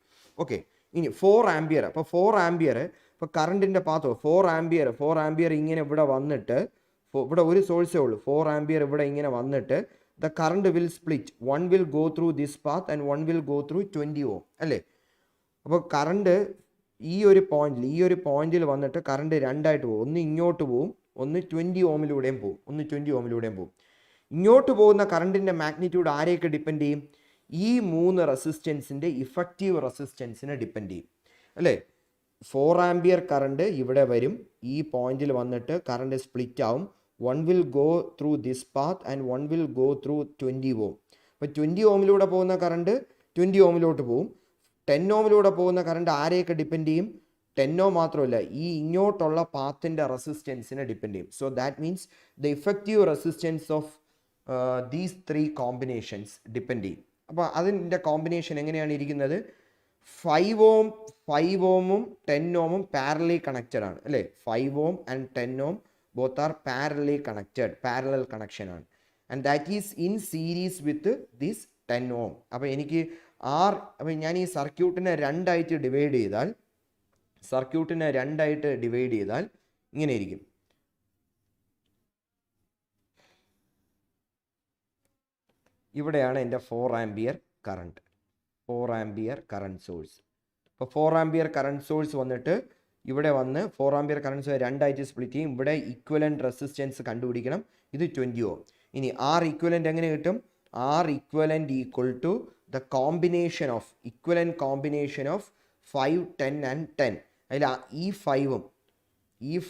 Speaker 1: ഓക്കെ. ഇനി 4 ആംപിയർ. അപ്പോൾ 4 ആംപിയർ ഇപ്പോൾ കറണ്ടിൻ്റെ പാത്തോ 4 ആംപിയർ ഇങ്ങനെ ഇവിടെ വന്നിട്ട്, ഇവിടെ ഒരു സോഴ്സേ ഉള്ളൂ, 4 ആംപിയർ ഇവിടെ ഇങ്ങനെ വന്നിട്ട് the current will split. 1 will go through this path and 1 will go through 20 ഓം അല്ലേ. അപ്പോൾ കറണ്ട് ഈ ഒരു പോയിന്റിൽ വന്നിട്ട് കറണ്ട് രണ്ടായിട്ട് പോകും. ഒന്ന് ഇങ്ങോട്ട് പോവും, ഒന്ന് 20 ഓമിലൂടെയും പോവും. ഇങ്ങോട്ട് പോകുന്ന കറണ്ടിൻ്റെ മാഗ്നിറ്റ്യൂഡ് ആരെയൊക്കെ ഡിപ്പെൻഡ് ചെയ്യും? ഈ 3 റെസിസ്റ്റൻസിൻ്റെ ഇഫക്റ്റീവ് റെസിസ്റ്റൻസിനെ ഡിപ്പെൻഡ് ചെയ്യും അല്ലേ. 4 ആംപിയർ കറണ്ട് ഇവിടെ വരും, ഈ പോയിന്റിൽ വന്നിട്ട് കറണ്ട് സ്പ്ലിറ്റ് ആവും. 1 will go through this path and 1 will go through 20 ഓം. അപ്പോൾ 20 ഓമിലൂടെ പോകുന്ന കറണ്ട് 20 ഓമിലോട്ട് പോവും. 10 ഓമിലൂടെ പോകുന്ന കറണ്ട് ആരെയൊക്കെ ഡിപ്പെൻഡ് ചെയ്യും? 10 ഓം മാത്രമല്ല, ഈ ഇങ്ങോട്ടുള്ള പാത്തിൻ്റെ റെസിസ്റ്റൻസിനെ ഡിപ്പെൻഡ് ചെയ്യും. So that means the effective resistance of these 3 combinations depend ചെയ്യും. അപ്പോൾ അതിൻ്റെ കോമ്പിനേഷൻ എങ്ങനെയാണ് ഇരിക്കുന്നത്? 5 ഓമും 10 ഓമും പാരലി കണക്റ്റഡ് ആണ് അല്ലേ. 5 ohm and 10 ohm both are parallel connection ആണ്. And that is in series with this 10 ohm. അപ്പോൾ എനിക്ക് അപ്പോൾ ഞാൻ ഈ സർക്യൂട്ടിനെ രണ്ടായിട്ട് ഡിവൈഡ് ചെയ്താൽ ഇങ്ങനെ ഇരിക്കും. ഇവിടെയാണ് എൻ്റെ 4 ആംപിയർ കറണ്ട് സോഴ്സ്. അപ്പോൾ 4 ആംപിയർ കറണ്ട് സോഴ്സ് വന്നിട്ട് ഇവിടെ വന്ന് 4 ആംപിയർ കറണ്ട് സോഴ്സ് രണ്ടായിട്ട് സ്പ്ലിറ്റ് ചെയ്യും. ഇവിടെ ഇക്വലൻറ്റ് റെസിസ്റ്റൻസ് കണ്ടുപിടിക്കണം. ഇത് 20 ഓം. ഇനി R ഇക്വലൻറ്റ് എങ്ങനെ കിട്ടും? R equivalent equal to the combination of 5, 10 and 10. അതിൽ ഈ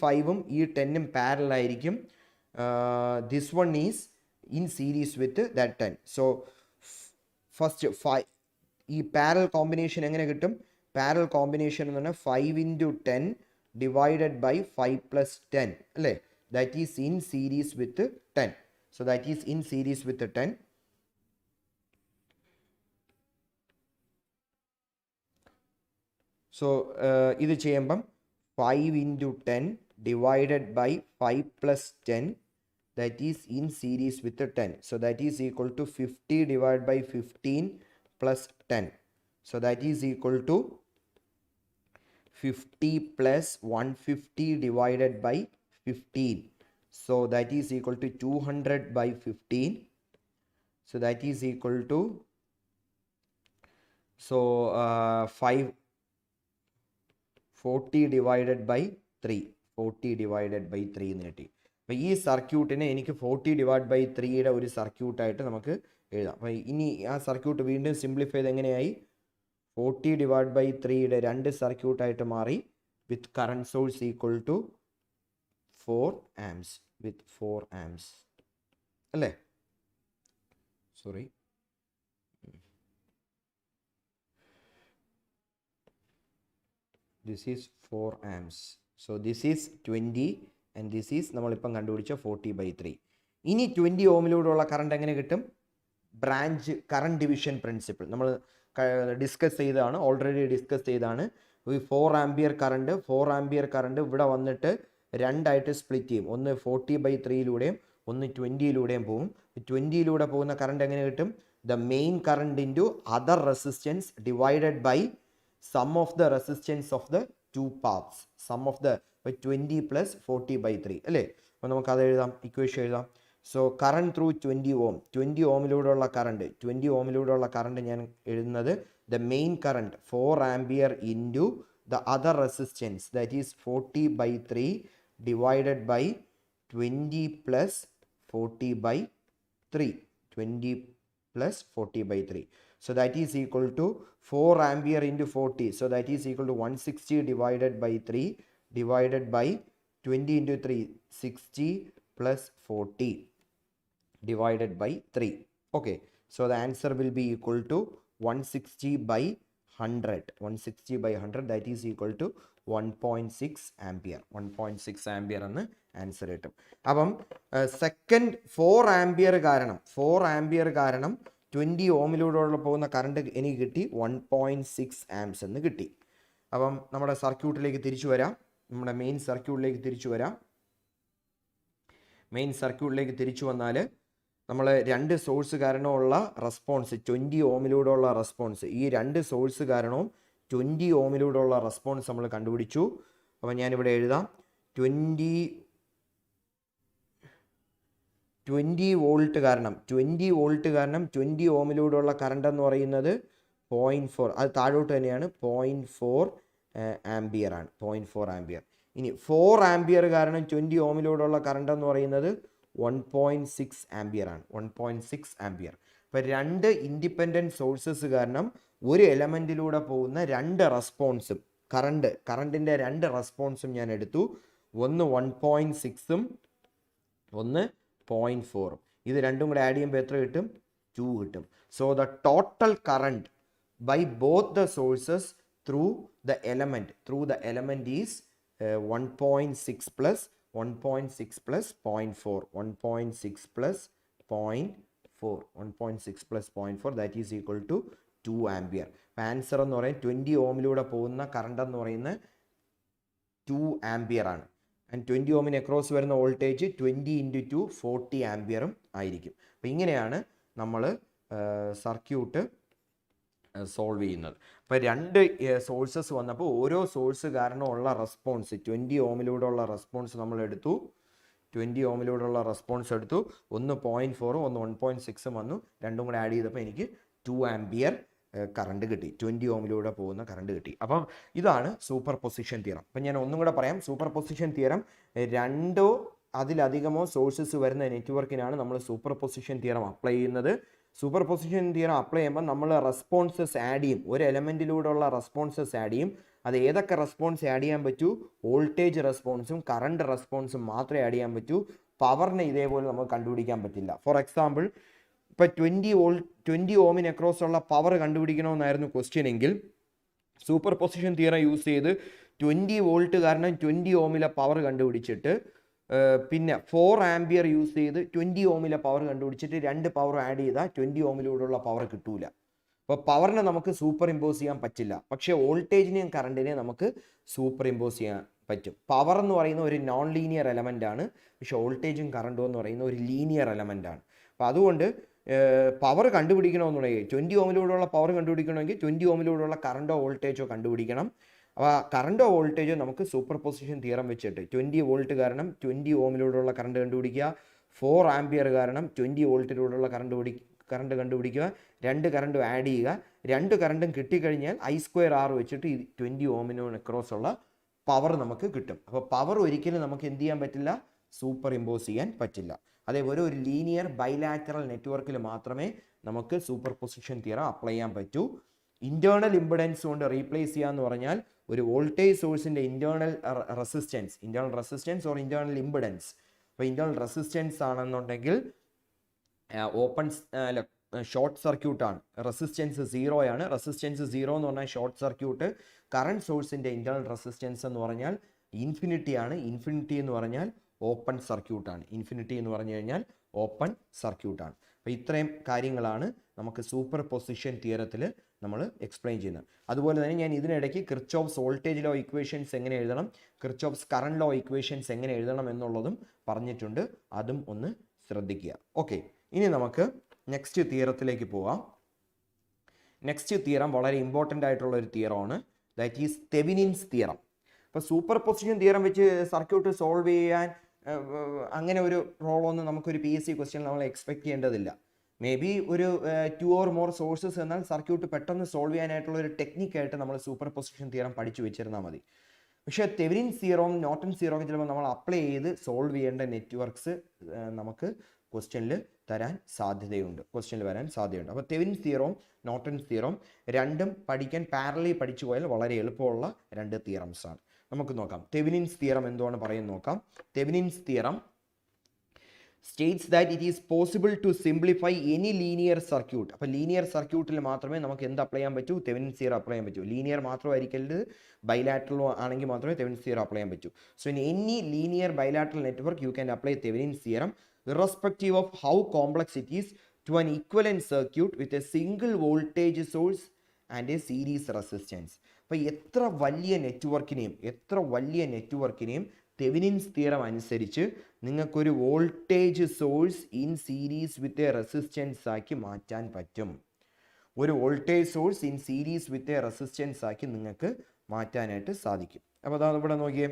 Speaker 1: 5ഉം ഈ 10ഉം പാരലൽ ആയിരിക്കും. This one is in series with that 10. So first 5 ഈ പാരലൽ കോമ്പിനേഷൻ എങ്ങനെ കിട്ടും? പാരലൽ കോമ്പിനേഷൻ എന്ന് പറഞ്ഞാൽ 5 into 10 ഡിവൈഡഡ് ബൈ 5 plus 10 അല്ലേ. That is in series with 10. So that is in series with 10. So ഇത് ചെയ്യുമ്പം 5 into 10 divided by 5 plus 10, that is in series with the 10. So that is equal to 50 divided by 15 plus 10. So that is equal to 50 plus 150 divided by 15. So that is equal to 200 by 15. So that is equal to 40 divided by 3. 40 divided by 3 എന്ന് കിട്ടി. അപ്പോൾ ഈ സർക്യൂട്ടിനെ എനിക്ക് 40 divide by 3യുടെ ഒരു സർക്യൂട്ടായിട്ട് നമുക്ക് എഴുതാം. അപ്പോൾ ഇനി ആ സർക്യൂട്ട് വീണ്ടും സിംപ്ലിഫൈ ചെയ്ത് എങ്ങനെയായി? 40 ഡിവൈഡ് ബൈ 3യുടെ രണ്ട് സർക്യൂട്ടായിട്ട് മാറി. With current source equal to 4 amps. With 4 amps അല്ലേ? Sorry, this is 4 amps. So this is 20 and this is നമ്മളിപ്പം കണ്ടുപിടിച്ച 40 by 3. ഇനി 20 ഓമിലൂടെയുള്ള കറണ്ട് എങ്ങനെ കിട്ടും? ബ്രാഞ്ച് കറണ്ട് ഡിവിഷൻ പ്രിൻസിപ്പിൾ നമ്മൾ ഡിസ്കസ് ചെയ്തതാണ്, ഓൾറെഡി ഡിസ്കസ് ചെയ്തതാണ്. ഈ 4 ആംപിയർ കറണ്ട് ഇവിടെ വന്നിട്ട് രണ്ടായിട്ട് സ്പ്ലിറ്റ് ചെയ്യും. ഒന്ന് 40 by 3യിലൂടെയും ഒന്ന് 20യിലൂടെയും പോകും. 20യിലൂടെ പോകുന്ന കറണ്ട് എങ്ങനെ കിട്ടും? The main current into other resistance divided by sum of the resistance of the two paths. Sum of the 20 plus 40 by 3 അല്ലേ? അപ്പോൾ നമുക്ക് അത് എഴുതാം, ഇക്വേഷൻ എഴുതാം. സോ കറണ്ട് ത്രൂ 20 ഓം, 20 ഓമിലൂടെയുള്ള കറണ്ട് ഞാൻ എഴുതുന്നത് the main current 4 ampere into the other resistance that is 40 by 3 divided by 20 plus 40 by 3. 20 plus 40 by 3. So that is equal to 4 ampere into 40. So that is equal to 160 divided by 3 divided by 20 into 3. 60 plus 40 divided by 3. Okay. So the answer will be equal to 160 by 100. 160 by 100 that is equal to 1.6 ampere. 1.6 ampere ആണ് answer കിട്ടും. അപ്പം second 4 ampere കാരണം 20 ഓമിലൂടെ പോകുന്ന current എനിക്ക് കിട്ടി 1.6 amps എന്ന് കിട്ടി. അപ്പം നമ്മുടെ സർക്യൂട്ടിലേക്ക് തിരിച്ചു വരാം. നമ്മുടെ മെയിൻ സർക്യൂട്ടിലേക്ക് തിരിച്ചു വന്നാൽ നമ്മൾ രണ്ട് സോഴ്സ് കാരണമുള്ള റെസ്പോൺസ് 20 ഓമിലൂടെയുള്ള റെസ്പോൺസ്, ഈ രണ്ട് സോഴ്സ് കാരണവും 20 ഓമിലൂടെയുള്ള റെസ്പോൺസ് നമ്മൾ കണ്ടുപിടിച്ചു. അപ്പം ഞാനിവിടെ എഴുതാം 20 വോൾട്ട് കാരണം 20 ഓമിലൂടെയുള്ള കറണ്ട് എന്ന് പറയുന്നത് 0.4, അത് താഴോട്ട് തന്നെയാണ്, 0.4 ആംപിയർ ആണ്. 0.4 ആംപിയർ. ഇനി 4 ആംപിയർ കാരണം 20 ഓമിലൂടെയുള്ള കറണ്ട് എന്ന് പറയുന്നത് 1.6 ആംപിയർ ആണ്. 1.6 ആംപിയർ. അപ്പോൾ രണ്ട് ഇൻഡിപെൻഡൻറ്റ് സോഴ്സസ് കാരണം ഒരു എലമെൻറ്റിലൂടെ പോകുന്ന രണ്ട് റെസ്പോൺസും കറണ്ടിൻ്റെ രണ്ട് റെസ്പോൺസും ഞാൻ എടുത്തു. ഒന്ന് 1.6ഉം ഒന്ന് 0.4. ഇത് രണ്ടും കൂടെ ആഡ് ചെയ്യുമ്പോൾ എത്ര കിട്ടും? 2 കിട്ടും. So the total current by both the sources through the element is 1.6 plus 1.6 plus 0.4. 1.6 plus 0.4. 1.6 plus 0.4 that is equal to 2 ampere. Answer എന്ന് പറയുന്നത് 20 ഓമിലൂടെ പോകുന്ന കറണ്ട് എന്ന് പറയുന്നത് 2 ആംപിയർ ആണ്. ആൻഡ് 20 ഓമിന് അക്രോസ് വരുന്ന വോൾട്ടേജ് 20 ഇൻറ്റു 2 40 ആംപിയറും ആയിരിക്കും. അപ്പോൾ ഇങ്ങനെയാണ് നമ്മൾ സർക്യൂട്ട് സോൾവ് ചെയ്യുന്നത്. അപ്പോൾ രണ്ട് സോഴ്സസ് വന്നപ്പോൾ ഓരോ സോഴ്സ് കാരണമുള്ള റെസ്പോൺസ് 20 ഓമിലൂടെയുള്ള റെസ്പോൺസ് നമ്മൾ എടുത്തു. 20 ഓമിലൂടെയുള്ള റെസ്പോൺസ് എടുത്തു. ഒന്ന് 0.4ഉം ഒന്ന് 1.6ഉം വന്നു. രണ്ടും കൂടെ ആഡ് ചെയ്തപ്പോൾ എനിക്ക് 2 ആംപിയർ കറണ്ട് കിട്ടി. 20 ഓമിലൂടെ പോകുന്ന കറണ്ട് കിട്ടി. അപ്പം ഇതാണ് സൂപ്പർ പൊസിഷൻ തിയറം. അപ്പം ഞാൻ ഒന്നും കൂടെ പറയാം. സൂപ്പർ പൊസിഷൻ തിയറം രണ്ടോ അതിലധികമോ സോഴ്സസ് വരുന്ന നെറ്റ്വർക്കിനാണ് നമ്മൾ സൂപ്പർ പൊസിഷൻ തിയറം അപ്ലൈ ചെയ്യുന്നത്. സൂപ്പർ പൊസിഷൻ തിയറം അപ്ലൈ ചെയ്യുമ്പോൾ നമ്മൾ റെസ്പോൺസസ് ആഡ് ചെയ്യും. ഒരു എലമെൻറ്റിലൂടെയുള്ള റെസ്പോൺസസ് ആഡ് ചെയ്യും. അത് ഏതൊക്കെ റെസ്പോൺസ് ആഡ് ചെയ്യാൻ പറ്റൂ? വോൾട്ടേജ് റെസ്പോൺസും കറണ്ട് റെസ്പോൺസും മാത്രമേ ആഡ് ചെയ്യാൻ പറ്റൂ. പവറിനെ ഇതേപോലെ നമുക്ക് കണ്ടുപിടിക്കാൻ പറ്റില്ല. ഫോർ എക്സാമ്പിൾ, ഇപ്പോൾ 20 ഓമിന് അക്രോസ് ഉള്ള പവർ കണ്ടുപിടിക്കണമെന്നായിരുന്നു ക്വസ്റ്റ്യൻ എങ്കിൽ സൂപ്പർ പൊസിഷൻ തിയറം യൂസ് ചെയ്ത് 20 വോൾട്ട് കാരണം 20 ഓമിലെ പവർ കണ്ടുപിടിച്ചിട്ട് പിന്നെ 4 ആംപിയർ യൂസ് ചെയ്ത് 20 ഓമിലെ പവർ കണ്ടുപിടിച്ചിട്ട് രണ്ട് പവർ ആഡ് ചെയ്താൽ 20 ഓമിലൂടെയുള്ള പവർ കിട്ടൂല. അപ്പോൾ പവറിനെ നമുക്ക് സൂപ്പർ ഇമ്പോസ് ചെയ്യാൻ പറ്റില്ല. പക്ഷേ വോൾട്ടേജിനെയും കറണ്ടിനെയും നമുക്ക് സൂപ്പർ ഇമ്പോസ് ചെയ്യാൻ പറ്റും. പവർ എന്ന് പറയുന്ന ഒരു നോൺ ലീനിയർ എലമെൻ്റ് ആണ്. പക്ഷേ വോൾട്ടേജും കറണ്ടും എന്ന് പറയുന്ന ഒരു ലീനിയർ എലമെൻ്റ് ആണ്. അപ്പോൾ അതുകൊണ്ട് പവർ കണ്ടുപിടിക്കണമെന്നുണ്ടെങ്കിൽ 20 ഓമിലൂടെയുള്ള പവർ കണ്ടുപിടിക്കണമെങ്കിൽ 20 ഓമിലൂടെയുള്ള കറണ്ടോ വോൾട്ടേജോ കണ്ടുപിടിക്കണം. അപ്പോൾ കറണ്ടോ വോൾട്ടേജോ നമുക്ക് സൂപ്പർ പൊസിഷൻ തിയറം വെച്ചിട്ട് 20 വോൾട്ട് കാരണം 20 ഓമിലൂടെയുള്ള കറണ്ട് കണ്ടുപിടിക്കുക, 4 ആംപിയർ കാരണം 20 വോൾട്ടിലൂടെയുള്ള കറണ്ട് കണ്ടുപിടിക്കുക, രണ്ട് കറണ്ടും ആഡ് ചെയ്യുക, രണ്ട് കറണ്ടും കിട്ടിക്കഴിഞ്ഞാൽ I²R വെച്ചിട്ട് ഈ 20 ഓമിനോ അക്രോസ് ഉള്ള പവർ നമുക്ക് കിട്ടും. അപ്പോൾ പവർ ഒരിക്കലും നമുക്ക് എന്ത് ചെയ്യാൻ പറ്റില്ല, സൂപ്പർ ഇമ്പോസ് ചെയ്യാൻ പറ്റില്ല. അതേപോലെ ഒരു ലീനിയർ ബൈലാറ്ററൽ നെറ്റ്വർക്കിൽ മാത്രമേ നമുക്ക് സൂപ്പർ പൊസിഷൻ തിയറം അപ്ലൈ ചെയ്യാൻ പറ്റൂ. ഇന്റേണൽ ഇമ്പിഡൻസ് കൊണ്ട് റീപ്ലേസ് ചെയ്യുക എന്ന് പറഞ്ഞാൽ ഒരു വോൾട്ടേജ് സോഴ്സിന്റെ internal resistance or internal impedance. അപ്പോൾ ഇന്റേണൽ റെസിസ്റ്റൻസ് ആണെന്നുണ്ടെങ്കിൽ ഓപ്പൺ ഷോർട്ട് സർക്യൂട്ട് ആണ്, റെസിസ്റ്റൻസ് 0 ആണ്. റെസിസ്റ്റൻസ് 0 എന്ന് പറഞ്ഞാൽ ഷോർട്ട് സർക്യൂട്ട്. കറണ്ട് സോഴ്സിന്റെ ഇന്റേണൽ റെസിസ്റ്റൻസ് എന്ന് പറഞ്ഞാൽ ഇൻഫിനിറ്റി ആണ്. ഇൻഫിനിറ്റി എന്ന് പറഞ്ഞാൽ ഓപ്പൺ സർക്യൂട്ട് ആണ്. ഇൻഫിനിറ്റി എന്ന് പറഞ്ഞു കഴിഞ്ഞാൽ ഓപ്പൺ സർക്യൂട്ട് ആണ്. അപ്പോൾ ഇത്രയും കാര്യങ്ങളാണ് നമുക്ക് സൂപ്പർ പൊസിഷൻ തിയറത്തിൽ നമ്മൾ എക്സ്പ്ലെയിൻ ചെയ്യുന്നത്. അതുപോലെ തന്നെ ഞാൻ ഇതിനിടയ്ക്ക് കിർച്ചോഫ്സ് വോൾട്ടേജ് ലോ ഇക്വേഷൻസ് എങ്ങനെ എഴുതണം, കിർച്ചോഫ്സ് കറണ്ട് ലോ ഇക്വേഷൻസ് എങ്ങനെ എഴുതണം എന്നുള്ളതും പറഞ്ഞിട്ടുണ്ട്. അതും ഒന്ന് ശ്രദ്ധിക്കുക. ഓക്കെ, ഇനി നമുക്ക് നെക്സ്റ്റ് തിയറത്തിലേക്ക് പോവാം. നെക്സ്റ്റ് തിയറം വളരെ ഇമ്പോർട്ടൻ്റ് ആയിട്ടുള്ള ഒരു തിയറമാണ്, ദാറ്റ് ഈസ് തെവിനിൻസ് തിയറം. അപ്പോൾ സൂപ്പർ പൊസിഷൻ തിയറം വെച്ച് സർക്യൂട്ട് സോൾവ് ചെയ്യാൻ അങ്ങനെ ഒരു റോളൊന്നും നമുക്കൊരു PSC ക്വസ്റ്റ്യൻ നമ്മൾ എക്സ്പെക്ട് ചെയ്യേണ്ടതില്ല. മേ ബി ഒരു 2 or more സോഴ്സസ് എന്നാൽ സർക്യൂട്ട് പെട്ടെന്ന് സോൾവ് ചെയ്യാനായിട്ടുള്ള ഒരു ടെക്നിക്കായിട്ട് നമ്മൾ സൂപ്പർ പൊസിഷൻ തിയറം പഠിച്ചു വെച്ചിരുന്നാൽ മതി. പക്ഷേ തെവിനിൻസ് തിയറവും നോർട്ടൺസ് തിയറവും ചിലപ്പോൾ നമ്മൾ അപ്ലൈ ചെയ്ത് സോൾവ് ചെയ്യേണ്ട നെറ്റ്വർക്ക്സ് നമുക്ക് ക്വസ്റ്റ്യനിൽ വരാൻ സാധ്യതയുണ്ട്. അപ്പോൾ തെവിനിൻസ് തിയറവും നോർട്ടൺസ് തിയറവും രണ്ടും പഠിക്കാൻ പാരലി പഠിച്ചു പോയാൽ വളരെ എളുപ്പമുള്ള രണ്ട് തിയറംസ് ആണ്. നമുക്ക് നോക്കാം തെവിനിൻസ് തിയറം എന്താണ് പറയുന്നത് നോക്കാം. Thevenin's theorem states that it is possible to simplify any linear circuit. അപ്പോൾ ലീനിയർ സർക്യൂട്ടിൽ മാത്രമേ നമുക്ക് എന്ത് അപ്ലൈ ചെയ്യാൻ പറ്റൂ, തെവിനിൻസ് തിയറം അപ്ലൈ ചെയ്യാൻ പറ്റൂ. ലീനിയർ മാത്രമായിരിക്കരുത്, ബൈലാറ്ററൽ ആണെങ്കിൽ മാത്രമേ തെവിനിൻസ് തിയറം അപ്ലൈ ചെയ്യാൻ പറ്റൂ. So in any linear bilateral network you can apply Thevenin's theorem irrespective of how complex it is to an equivalent circuit with a single voltage source and a series resistance. അപ്പോൾ എത്ര വലിയ നെറ്റ്വർക്കിനെയും Thevenin's theorem അനുസരിച്ച് നിങ്ങൾക്കൊരു voltage source in series with a resistance ആക്കി മാറ്റാൻ പറ്റും. ഒരു voltage source in series with a resistance ആക്കി നിങ്ങൾക്ക് മാറ്റാനായിട്ട് സാധിക്കും. അപ്പോൾ അതാണ് ഇവിടെ നോക്കിയേ,